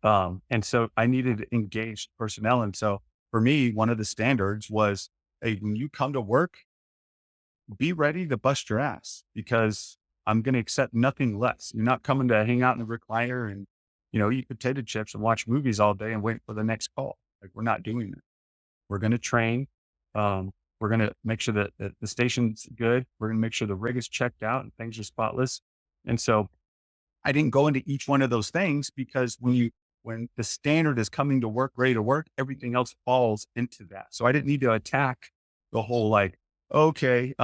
And so I needed engaged personnel. And so for me, one of the standards was, hey, when you come to work, be ready to bust your ass because I'm going to accept nothing less. You're not coming to hang out in the recliner and, eat potato chips and watch movies all day and wait for the next call. Like, we're not doing that. We're going to train. We're going to make sure that the station's good. We're going to make sure the rig is checked out and things are spotless. And so I didn't go into each one of those things because when the standard is coming to work, ready to work, everything else falls into that. So I didn't need to attack the whole, like, okay,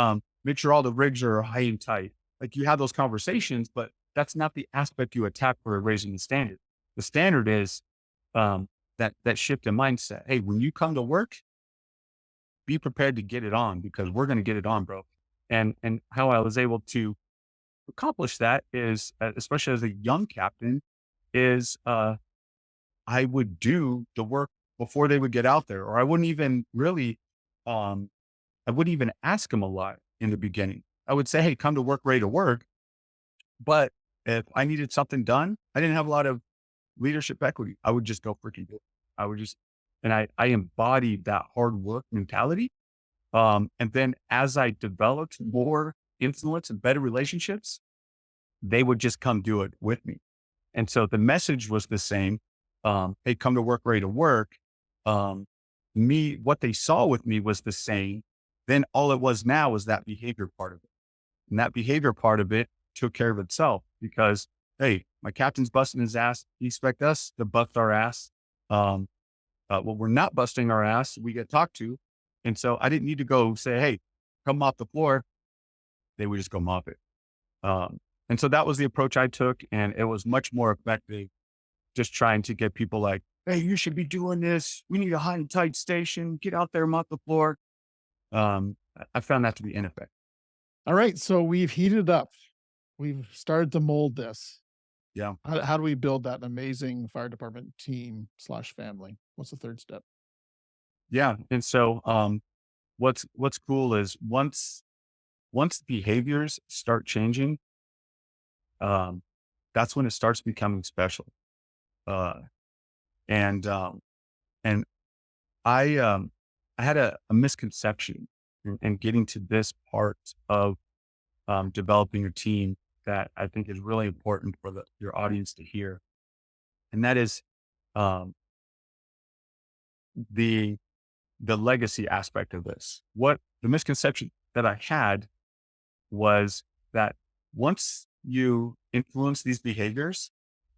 make sure all the rigs are high and tight. Like, you have those conversations, but that's not the aspect you attack for raising the standard. The standard is that shift in mindset. Hey, when you come to work, be prepared to get it on because we're going to get it on, bro. And how I was able to accomplish that is, especially as a young captain, is I would do the work before they would get out there, or I wouldn't even really, I wouldn't even ask them a lot in the beginning. I would say, hey, come to work, ready to work. But if I needed something done, I didn't have a lot of leadership equity. I would just go freaking do it. I would just, and I embodied that hard work mentality. And then as I developed more influence and better relationships, they would just come do it with me. And so the message was the same. Hey, come to work, ready to work. What they saw with me was the same. Then all it was now was that behavior part of it. And that behavior part of it took care of itself because, hey, my captain's busting his ass. He expect us to bust our ass. Well, we're not busting our ass. We get talked to. And so I didn't need to go say, hey, come mop the floor. They would just go mop it. And so that was the approach I took. And it was much more effective just trying to get people like, hey, you should be doing this. We need a high and tight station. Get out there, mop the floor. I found that to be ineffective. All right. So we've heated up. We've started to mold this. Yeah. How do we build that amazing fire department team / family? What's the third step? Yeah. And so, what's cool is once behaviors start changing, that's when it starts becoming special. And I had a misconception in getting to this part of, developing your team that I think is really important for your audience to hear. And that is, the legacy aspect of this. What the misconception that I had was that once you influence these behaviors,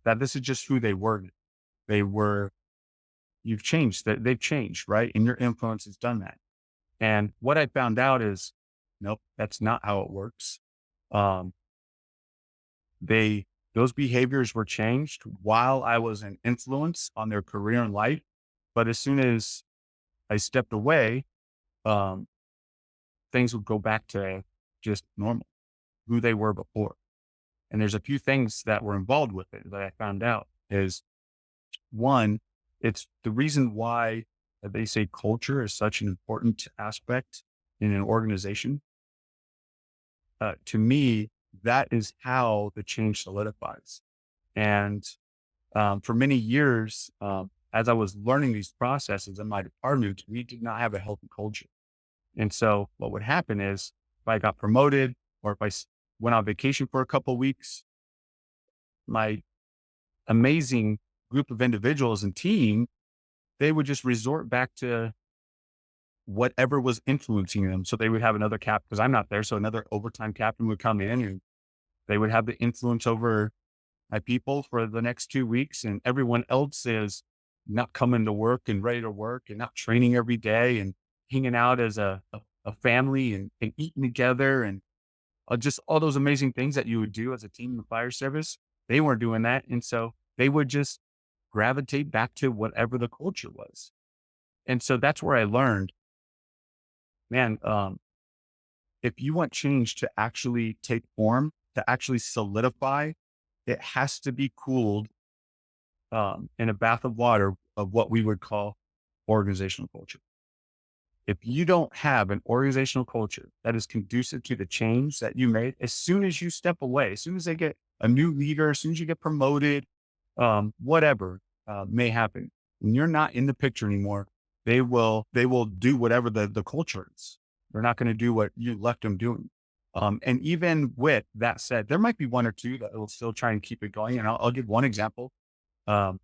that this is just who they were. You've changed, that they've changed, right? And your influence has done that. And what I found out is, nope, that's not how it works. Those behaviors were changed while I was an influence on their career and life. But as soon as I stepped away, things would go back to just normal, who they were before. And there's a few things that were involved with it that I found out is, one, it's the reason why they say culture is such an important aspect in an organization. To me, that is how the change solidifies. And for many years, as I was learning these processes in my department, we did not have a healthy culture. And so what would happen is if I got promoted or if went on vacation for a couple of weeks, my amazing group of individuals and team, they would just resort back to whatever was influencing them. So they would have another because I'm not there. So another overtime captain would come in and they would have the influence over my people for the next 2 weeks. And everyone else is not coming to work and ready to work and not training every day and hanging out as a family and eating together and just all those amazing things that you would do as a team in the fire service. They weren't doing that. And so they would just gravitate back to whatever the culture was. And so that's where I learned, man, if you want change to actually take form, to actually solidify, it has to be cooled in a bath of water of what we would call organizational culture. If you don't have an organizational culture that is conducive to the change that you made, as soon as you step away, as soon as they get a new leader, as soon as you get promoted, whatever may happen, when you're not in the picture anymore, they will do whatever the culture is. They're not going to do what you left them doing. And even with that said, there might be one or two that will still try and keep it going. And I'll give one example. I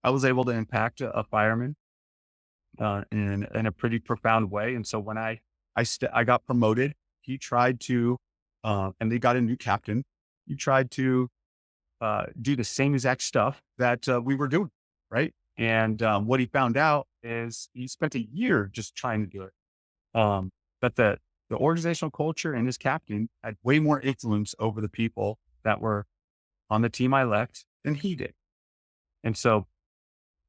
was able to impact a fireman in a pretty profound way. And so when I got promoted, he tried to, and they got a new captain. He tried to do the same exact stuff that we were doing, right? And what he found out is he spent a year just trying to do it. But the organizational culture and his captain had way more influence over the people that were on the team I left than he did. And so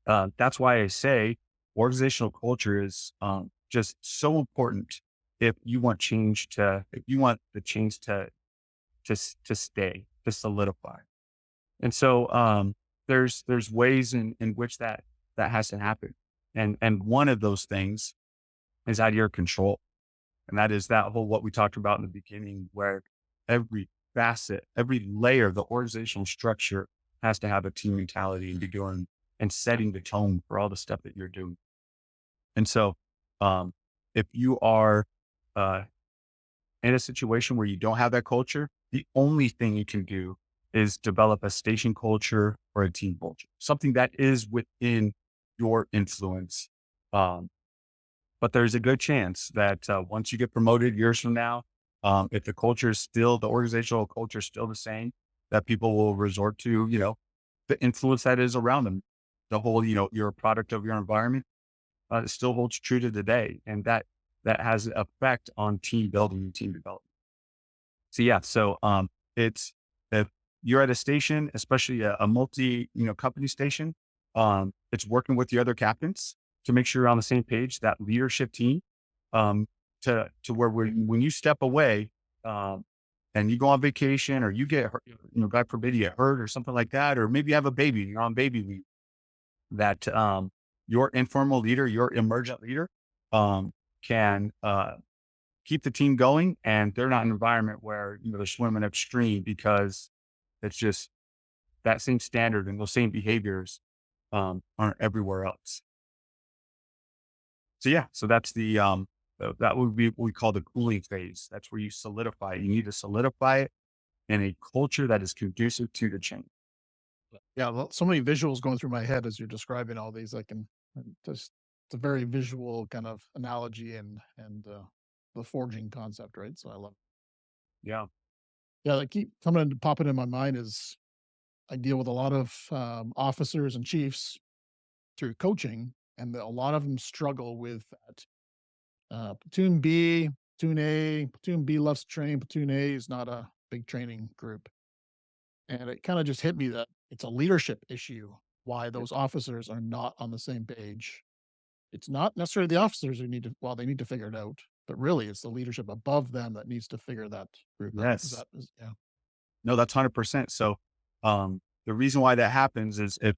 that's why I say organizational culture is just so important if you want the change to stay, to solidify. And so there's ways in which that has to happen. And one of those things is out of your control. And that is that whole, what we talked about in the beginning, where every facet, every layer of the organizational structure has to have a team mentality and be doing and setting the tone for all the stuff that you're doing. And so if you are in a situation where you don't have that culture, the only thing you can do is develop a station culture or a team culture, something that is within your influence. But there's a good chance that once you get promoted years from now, if the organizational culture is still the same, that people will resort to, the influence that is around them. The whole, you're a product of your environment. It still holds true to today. And that has an effect on team building and team development. So yeah, it's, if you're at a station, especially a multi, company station, it's working with the other captains to make sure you're on the same page, that leadership team, to where when you step away, and you go on vacation or you get hurt, God forbid you get hurt or something like that, or maybe you have a baby, you're on baby leave, that, your informal leader, your emergent leader, can, keep the team going, and they're not in an environment where, they're swimming upstream, because it's just that same standard and those same behaviors, aren't everywhere else. So yeah, so that's that would be what we call the cooling phase. That's where you solidify. You need to solidify it in a culture that is conducive to the change. Yeah, well, so many visuals going through my head as you're describing all these. It's a very visual kind of analogy and the forging concept, right? So I love it. Yeah. Yeah, they keep popping in my mind is I deal with a lot of officers and chiefs through coaching, and a lot of them struggle with that. Platoon B, Platoon A, Platoon B loves to train. Platoon A is not a big training group. And it kind of just hit me that it's a leadership issue why those officers are not on the same page. It's not necessarily the officers who they need to figure it out, but really it's the leadership above them that needs to figure that group out. Yes. Yeah. No, that's 100%. So, the reason why that happens is if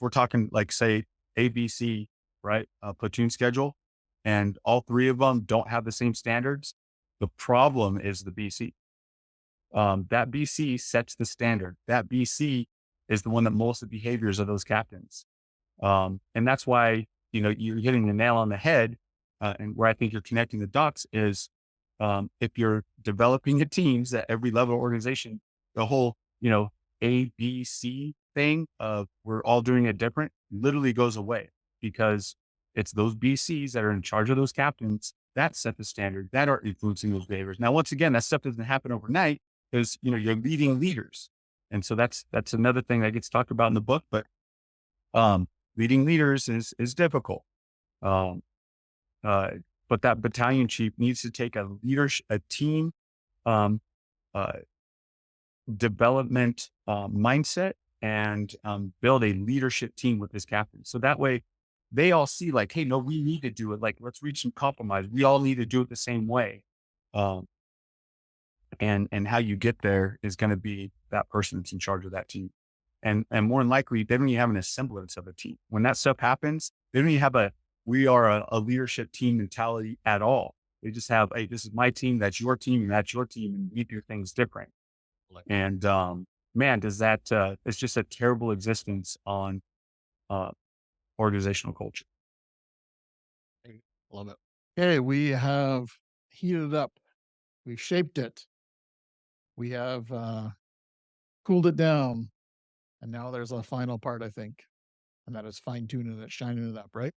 we're talking like, say, ABC, right? Platoon schedule, and all three of them don't have the same standards, the problem is the BC. That BC sets the standard. That BC is the one that molds the behaviors of those captains. And that's why, you're hitting the nail on the head. And where I think you're connecting the dots is, if you're developing your teams at every level of organization, the whole, A, B, C thing of we're all doing it different literally goes away, because it's those BCs that are in charge of those captains that set the standard, that are influencing those behaviors. Now, once again, that stuff doesn't happen overnight, because, you're leading leaders. And so that's another thing that gets talked about in the book, but, leading leaders is difficult. Um, but that battalion chief needs to take a team, um, uh, development, mindset, and, build a leadership team with his captain. So that way they all see like, hey, no, we need to do it. Like, let's reach some compromise. We all need to do it the same way. Um, and how you get there is going to be that person that's in charge of that team. And more than likely, they don't even have an semblance of a team. When that stuff happens, they don't even have we are a leadership team mentality at all. They just have, hey, this is my team, that's your team, and that's your team, and we do things different. And, man, does that, it's just a terrible existence on, organizational culture. Love it. Okay, we have heated up. We've shaped it. We have cooled it down. And now there's a final part, I think. And that is fine-tuning it, shining it up, right?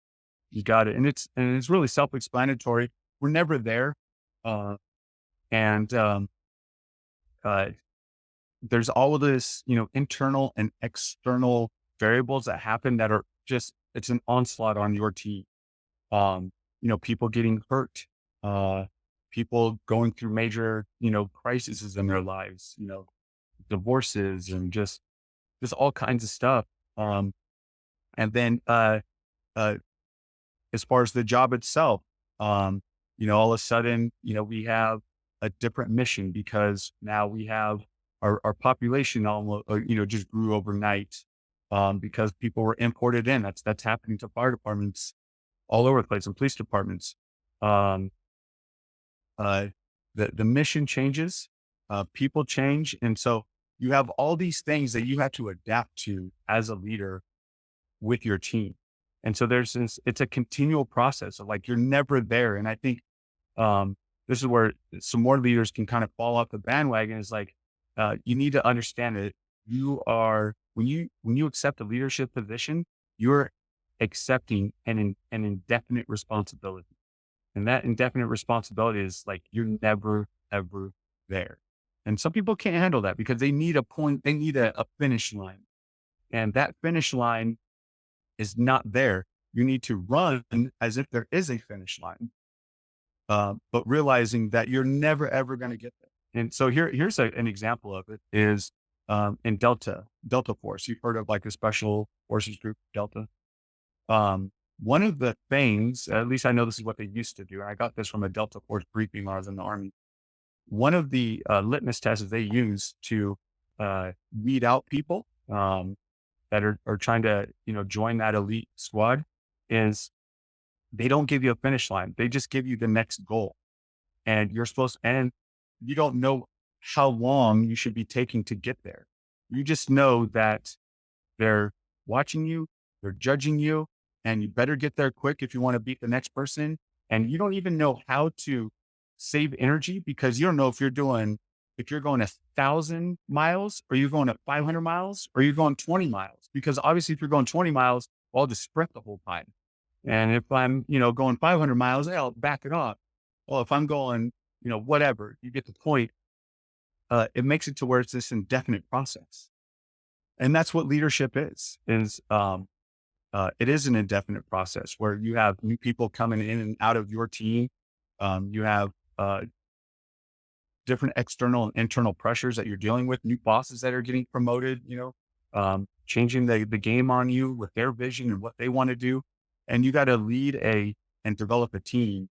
You got it. And it's really self-explanatory. We're never there. And there's all of this, internal and external variables that happen that are just, it's an onslaught on your team. People getting hurt, people going through major, crises in their lives, divorces, and just all kinds of stuff. And then, as far as the job itself, all of a sudden, we have a different mission, because now we have our population almost, just grew overnight, because people were imported in. That's happening to fire departments all over the place, and police departments. The mission changes, people change. And so you have all these things that you have to adapt to as a leader with your team. And so it's a continual process of like, you're never there. And I think, this is where some more leaders can kind of fall off the bandwagon, is like, you need to understand that when you accept a leadership position, you're accepting an indefinite responsibility. And that indefinite responsibility is like, you're never, ever there. And some people can't handle that, because they need a point, they need a finish line. And that finish line is not there. You need to run as if there is a finish line, but realizing that you're never, ever going to get there. And so here's an example of it is, in Delta Force. You've heard of like a special forces group, Delta. One of the things, at least I know this is what they used to do, and I got this from a Delta Force briefing when I was in the Army. One of the litmus tests they use to weed out people that are trying to join that elite squad is, they don't give you a finish line. They just give you the next goal, and and you don't know how long you should be taking to get there. You just know that they're watching you, they're judging you, and you better get there quick if you want to beat the next person. And you don't even know how to save energy, because you don't know if you're going 1,000 miles, or you're going at 500 miles, or you're going 20 miles. Because obviously if you're going 20 miles, well, I'll just sprint the whole time. And if I'm, going 500 miles, I'll back it off. Well, if I'm going, whatever, you get the point. It makes it to where it's this indefinite process. And that's what leadership is, it is an indefinite process where you have new people coming in and out of your team. You have, different external and internal pressures that you're dealing with, new bosses that are getting promoted, changing the game on you with their vision and what they want to do. And you got to lead and develop a team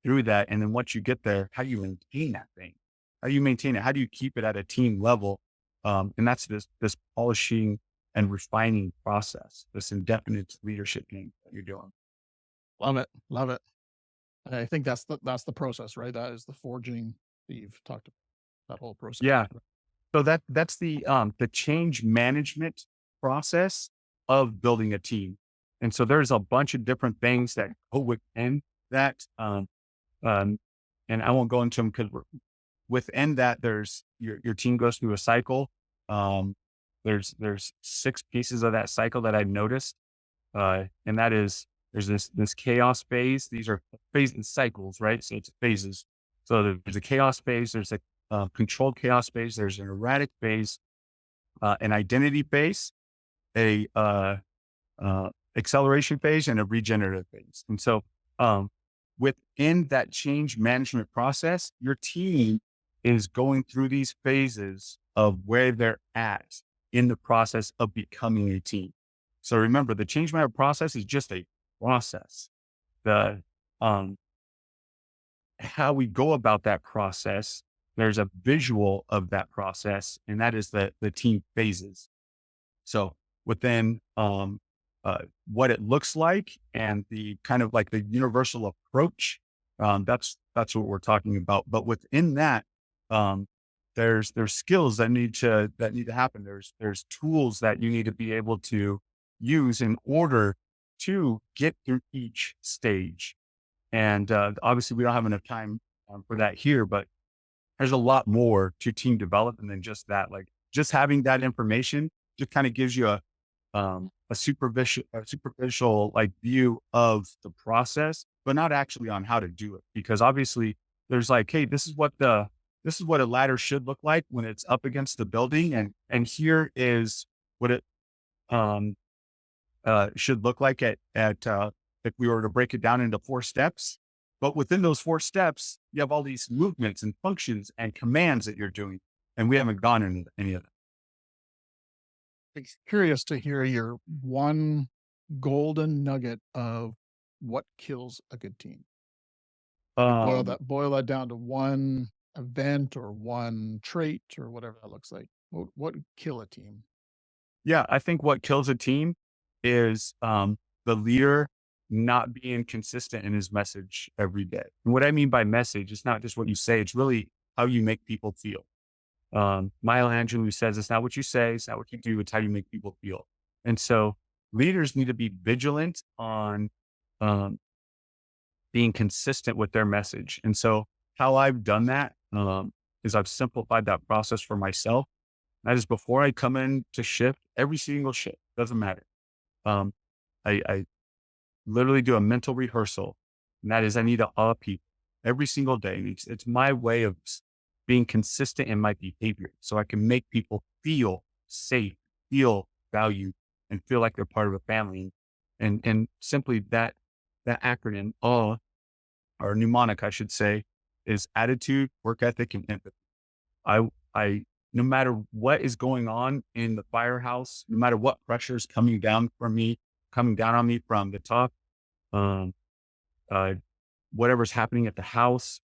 through that. And then once you get there, how do you maintain that thing? How do you maintain it? How do you keep it at a team level? And that's this polishing and refining process, this indefinite leadership game that you're doing. Love it. Love it. And I think that's the process, right? That is the forging that you've talked about. that whole process? Yeah. So that's the change management process of building a team. And so there's a bunch of different things that go within that. Um, and I won't go into them because within that, there's your team goes through a cycle. Um, there's 6 pieces of that cycle that I noticed. And that is, there's this chaos phase. These are phase and cycles, right? So it's phases. So there's a chaos phase, there's a controlled chaos phase, there's an erratic phase, an identity phase, a acceleration phase, and a regenerative phase. And so within that change management process, your team is going through these phases of where they're at in the process of becoming a team. So remember, the change management process is just a process. The how we go about that process, there's a visual of that process, and that is the team phases. So within what it looks like and the kind of like the universal approach, that's what we're talking about. But within that, there's skills that need to happen. There's tools that you need to be able to use in order to get through each stage. And obviously, we don't have enough time for that here, but there's a lot more to team development than just that. Like just having that information just kind of gives you a superficial like view of the process, but not actually on how to do it. Because obviously, there's like, hey, this is what a ladder should look like when it's up against the building, and here is what it should look like at if we were to break it down into 4 steps. But within those 4 steps, you have all these movements and functions and commands that you're doing, and we haven't gone into any of that. I'm curious to hear your one golden nugget of what kills a good team. Boil that down to one event or one trait or whatever that looks like. What would kill a team? Yeah, I think what kills a team is the leader not being consistent in his message every day. And what I mean by message, it's not just what you say, it's really how you make people feel. Maya Angelou says, it's not what you say, it's not what you do, it's how you make people feel. And so leaders need to be vigilant on being consistent with their message. And so how I've done that is I've simplified that process for myself. That is before I come in to shift, every single shift, doesn't matter. I literally do a mental rehearsal, and that is I need to awe people every single day. It's my way of being consistent in my behavior so I can make people feel safe, feel valued, and feel like they're part of a family. And simply that acronym, AWE, or mnemonic, I should say, is attitude, work ethic, and empathy. I no matter what is going on in the firehouse, no matter what pressure is coming down on me from the top, whatever's happening at the house,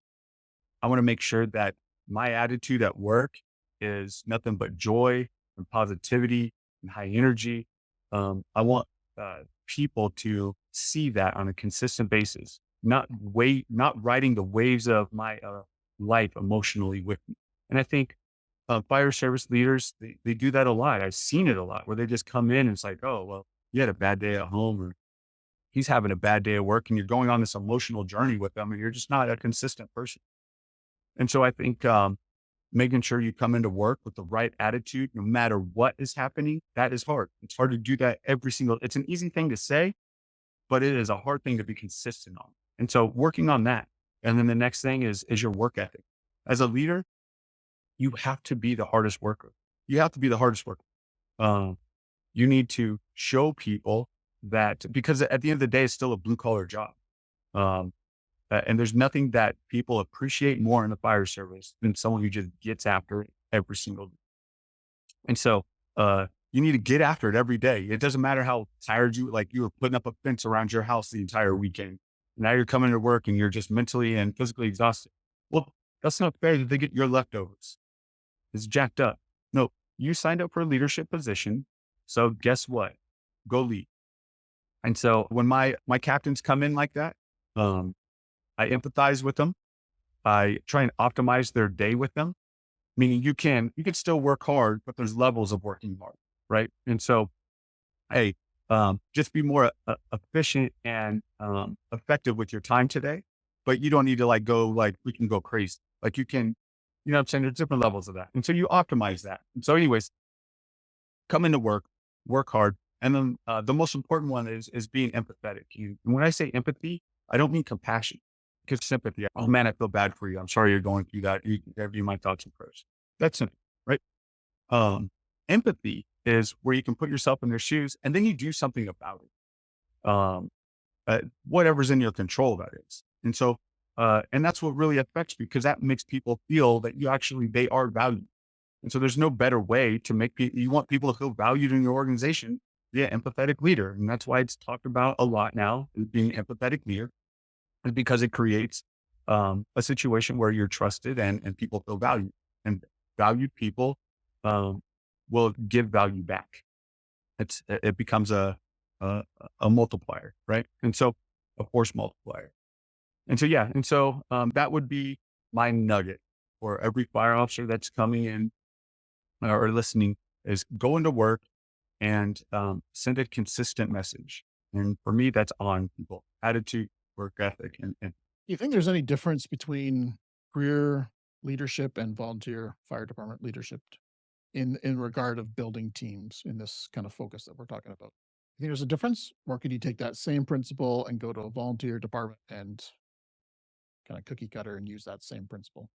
I want to make sure that my attitude at work is nothing but joy and positivity and high energy. I want people to see that on a consistent basis, not riding the waves of my life emotionally with me. And I think fire service leaders, they do that a lot. I've seen it a lot where they just come in and it's like, oh, well, you had a bad day at home, or he's having a bad day at work, and you're going on this emotional journey with them, and you're just not a consistent person. And so I think making sure you come into work with the right attitude, no matter what is happening, that is hard. It's hard to do that it's an easy thing to say, but it is a hard thing to be consistent on. And so working on that. And then the next thing is your work ethic. As a leader, you have to be the hardest worker. You have to be the hardest worker. You need to show people that, because at the end of the day, it's still a blue collar job. And there's nothing that people appreciate more in the fire service than someone who just gets after it every single day. And so, you need to get after it every day. It doesn't matter how tired you were putting up a fence around your house the entire weekend. Now you're coming to work and you're just mentally and physically exhausted. Well, that's not fair that they get your leftovers. It's jacked up. No, you signed up for a leadership position. So guess what? Go lead. And so when my captains come in like that, I empathize with them. I try and optimize their day with them. meaning you can still work hard, but there's levels of working hard. Right. And so, hey, just be more efficient and effective with your time today, but you don't need to like go like we can go crazy. Like you can, you know what I'm saying? There's different levels of that. And so you optimize that. And so anyways, come into work, work hard. And then the most important one is being empathetic. And when I say empathy, I don't mean compassion, because sympathy. Oh man, I feel bad for you. I'm sorry you're going through that. You can be my thoughts and prayers. That's simple, right? Um, Empathy is where you can put yourself in their shoes and then you do something about it. Whatever's in your control, that is. And so, and that's what really affects you, because that makes people feel that they are valued. And so there's no better way to make people, you want people to feel valued in your organization, be an empathetic leader. And that's why it's talked about a lot now, is being an empathetic leader, is because it creates a situation where you're trusted and people feel valued, and valued people will give value back. It becomes a multiplier, right? And so a force multiplier. And so, yeah. And so that would be my nugget for every fire officer that's coming in or listening, is go into work and send a consistent message. And for me, that's on people, attitude, work ethic. And Do you think there's any difference between career leadership and volunteer fire department leadership in regard of building teams in this kind of focus that we're talking about? You think there's a difference, or could you take that same principle and go to a volunteer department and kind of cookie cutter and use that same principle?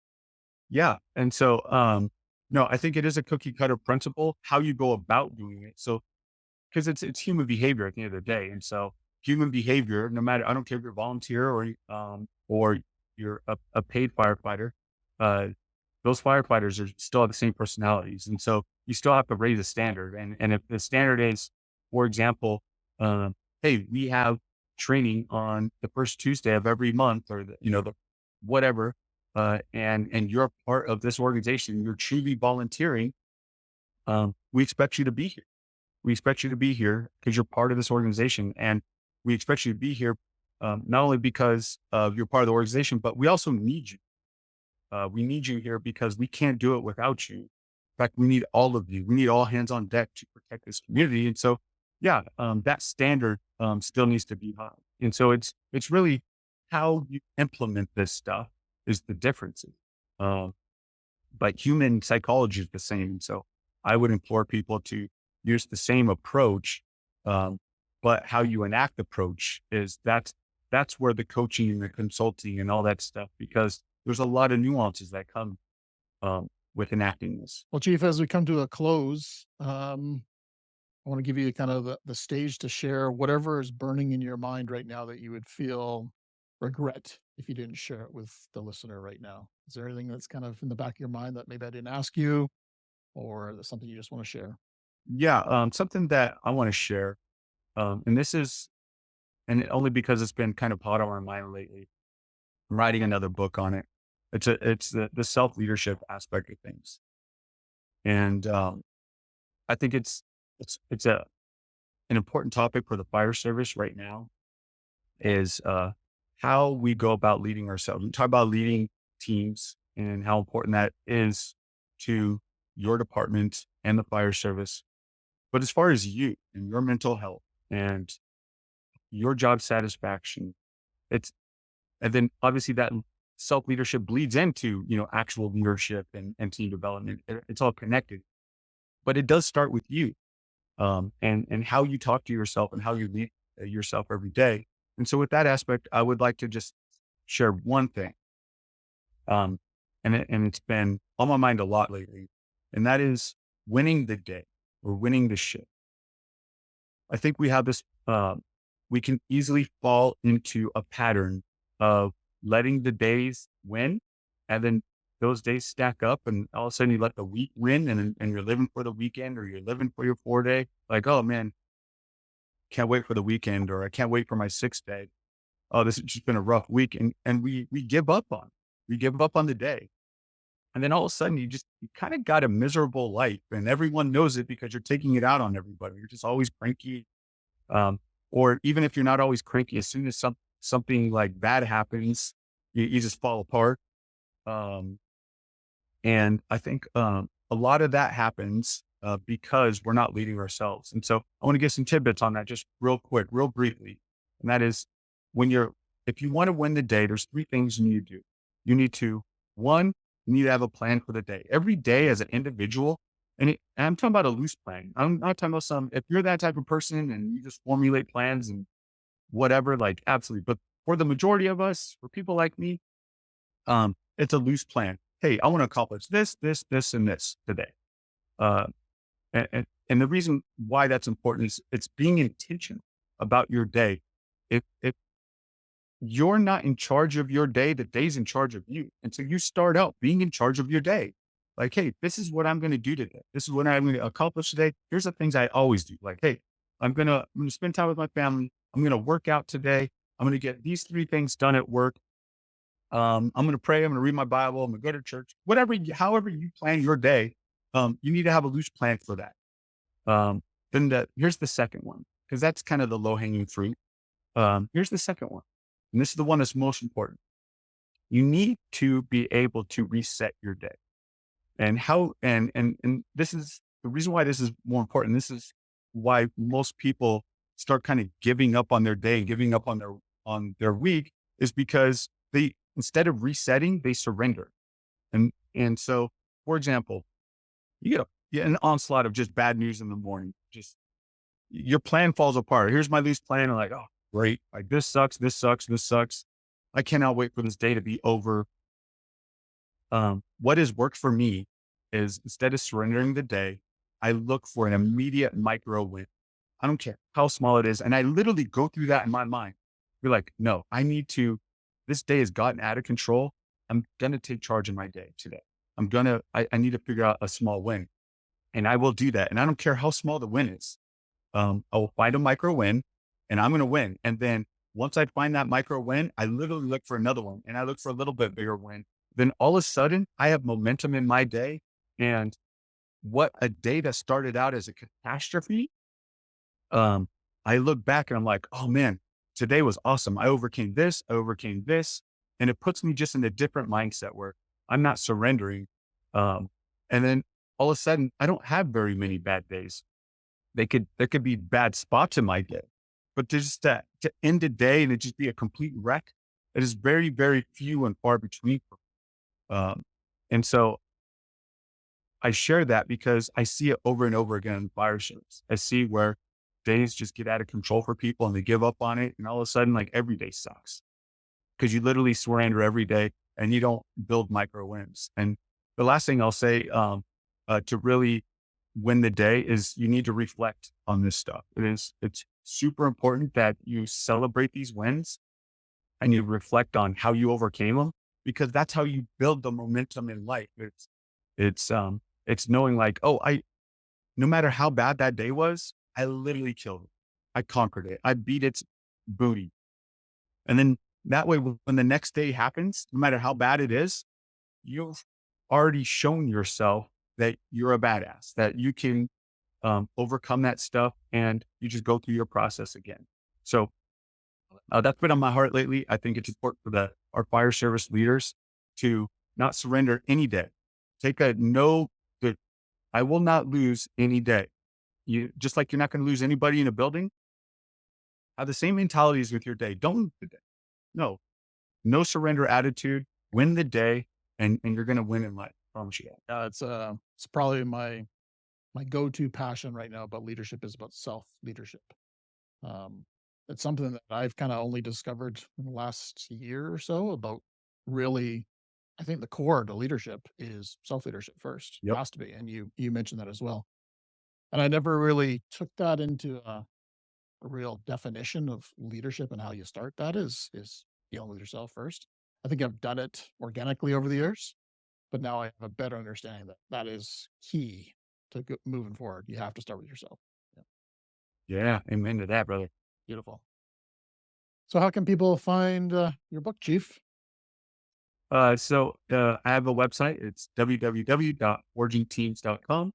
yeah. And so, no, I think it is a cookie cutter principle, how you go about doing it. So, because it's human behavior at the end of the day. And so human behavior, no matter, I don't care if you're a volunteer or you're a paid firefighter, uh, those firefighters are still have the same personalities. And so you still have to raise the standard. And if the standard is, for example, hey, we have training on the first Tuesday of every month, or the whatever, and you're part of this organization, you're truly volunteering. We expect you to be here. We expect you to be here because you're part of this organization, and we expect you to be here not only because you're part of the organization, but we also need you. We need you here because we can't do it without you. In fact, we need all of you. We need all hands on deck to protect this community. And so, yeah, that standard still needs to be high. And so it's really how you implement this stuff is the differences. But human psychology is the same. So I would implore people to use the same approach, but how you enact the approach that's where the coaching and the consulting and all that stuff, because there's a lot of nuances that come with enacting this. Well, Chief, as we come to a close, I want to give you kind of the stage to share whatever is burning in your mind right now that you would feel regret if you didn't share it with the listener right now. Is there anything that's kind of in the back of your mind that maybe I didn't ask you, or that's something you just want to share? Yeah, something that I want to share, and this is, and only because it's been kind of hot on my mind lately. I'm writing another book on it. It's the self leadership aspect of things, and I think it's an important topic for the fire service right now. Is how we go about leading ourselves. We talk about leading teams and how important that is to your department and the fire service. But as far as you and your mental health and your job satisfaction, it's, and then obviously that self leadership bleeds into, actual leadership and team development. It's all connected, but it does start with you, and how you talk to yourself and how you lead yourself every day. And so with that aspect, I would like to just share one thing. And it's been on my mind a lot lately, and that is winning the day or winning the ship. I think we have this, we can easily fall into a pattern of letting the days win, and then those days stack up, and all of a sudden you let the week win, and you're living for the weekend, or you're living for your 4 day. Like, oh man, can't wait for the weekend, or I can't wait for my 6 day. Oh, this has just been a rough week. And we give up on, we give up on the day. And then all of a sudden you kind of got a miserable life, and everyone knows it because you're taking it out on everybody. You're just always cranky. Or even if you're not always cranky, as soon as something like bad happens, you just fall apart. And I think a lot of that happens because we're not leading ourselves. And so I want to give some tidbits on that just real quick, real briefly. And that is if you want to win the day, there's three things you need to do. You need to, one, you need to have a plan for the day. Every day as an individual, and I'm talking about a loose plan. I'm not talking about if you're that type of person and you just formulate plans and whatever, like absolutely. But for the majority of us, for people like me, it's a loose plan. Hey, I want to accomplish this, this, this, and this today. Uh, and the reason why that's important is it's being intentional about your day. If you're not in charge of your day, the day's in charge of you. And so you start out being in charge of your day. Like, hey, this is what I'm going to do today. This is what I'm going to accomplish today. Here's the things I always do. Like, hey, I'm going to spend time with my family. I'm going to work out today. I'm going to get these three things done at work. I'm going to pray. I'm going to read my Bible. I'm going to go to church. However you plan your day, you need to have a loose plan for that. Here's the second one, because that's kind of the low hanging fruit. Here's the second one. And this is the one that's most important. You need to be able to reset your day. And this is the reason why this is more important. This is why most people start kind of giving up on their day and giving up on their week, is because instead of resetting, they surrender. And so, for example, you get an onslaught of just bad news in the morning. Just your plan falls apart. Here's my loose plan. I'm like, oh, great. Like this sucks. This sucks. This sucks. I cannot wait for this day to be over. What has worked for me is, instead of surrendering the day, I look for an immediate micro win. I don't care how small it is. And I literally go through that in my mind. Be like, no, this day has gotten out of control. I'm going to take charge of my day today. I need to figure out a small win, and I will do that. And I don't care how small the win is. I will find a micro win, and I'm going to win. And then once I find that micro win, I literally look for another one, and I look for a little bit bigger win. Then all of a sudden I have momentum in my day. And what a day that started out as a catastrophe. I look back and I'm like, oh man, today was awesome. I overcame this. And it puts me just in a different mindset where I'm not surrendering. And then all of a sudden I don't have very many bad days. There could be bad spots in my day, but just to end the day and it just be a complete wreck, it is very, very few and far between. And so I share that because I see it over and over again in fire shows. I see where days just get out of control for people and they give up on it. And all of a sudden, like, every day sucks because you literally surrender every day and you don't build micro wins. And the last thing I'll say, to really win the day is you need to reflect on this stuff. It's super important that you celebrate these wins and you reflect on how you overcame them, because that's how you build the momentum in life. It's knowing like, no matter how bad that day was, I literally killed it. I conquered it. I beat its booty. And then that way, when the next day happens, no matter how bad it is, you've already shown yourself that you're a badass, that you can overcome that stuff, and you just go through your process again. So that's been on my heart lately. I think it's important for our fire service leaders to not surrender any day. Take a no, that I will not lose any day. Just like you're not going to lose anybody in a building, have the same mentalities with your day. Don't lose the day. No surrender attitude. Win the day, and you're going to win in life. I promise you that. It's probably my go-to passion right now about leadership is about self-leadership. It's something that I've kind of only discovered in the last year or so about really. I think the core to leadership is self-leadership first. Yep. It has to be. And you mentioned that as well. And I never really took that into a real definition of leadership and how you start that is dealing with yourself first. I think I've done it organically over the years, but now I have a better understanding that is key to moving forward. You have to start with yourself. Yeah. Amen to that, brother. Beautiful. So how can people find your book, Chief? So I have a website. It's www.forgingteams.com.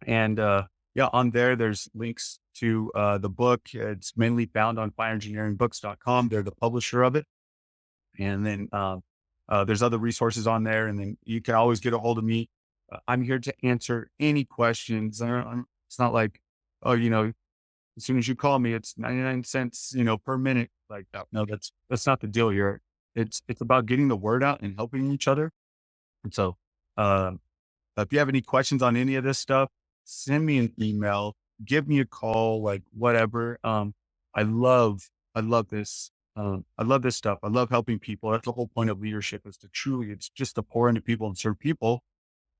And on there's links to the book. It's mainly found on fireengineeringbooks.com. They're the publisher of it. And then There's other resources on there, and then you can always get a hold of me. I'm here to answer any questions. It's not like, oh, as soon as you call me, it's 99 cents, per minute. Like, no, that's not the deal here. It's about getting the word out and helping each other. And so, if you have any questions on any of this stuff, send me an email, give me a call, like whatever. I love this. I love this stuff. I love helping people. That's the whole point of leadership, is it's just to pour into people and serve people.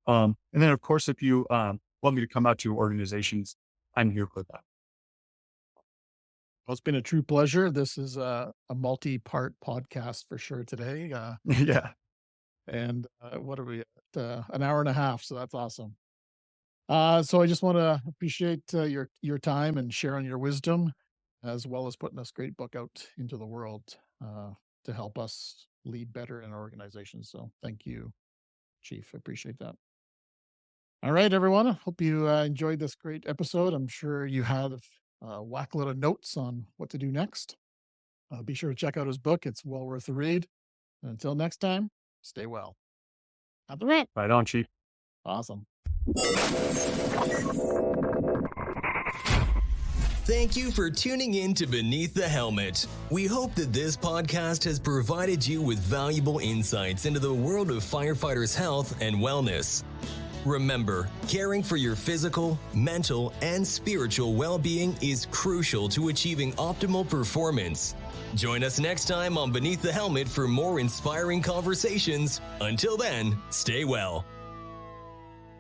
And then of course, if you, want me to come out to your organizations, I'm here for that. Well, it's been a true pleasure. This is a multi-part podcast for sure today. Yeah. And what are we at? An hour and a half. So that's awesome. So I just want to appreciate your time and sharing your wisdom, as well as putting this great book out into the world to help us lead better in our organizations. So thank you, Chief. I appreciate that. All right, everyone. I hope you enjoyed this great episode. I'm sure you had a whack load of notes on what to do next. Be sure to check out his book. It's well worth the read. And until next time, stay well. At the rep. Right on, Chief. Awesome. Thank you for tuning in to Beneath the Helmet. We hope that this podcast has provided you with valuable insights into the world of firefighters' health and wellness. Remember, caring for your physical, mental, and spiritual well-being is crucial to achieving optimal performance. Join us next time on Beneath the Helmet for more inspiring conversations. Until then, stay well.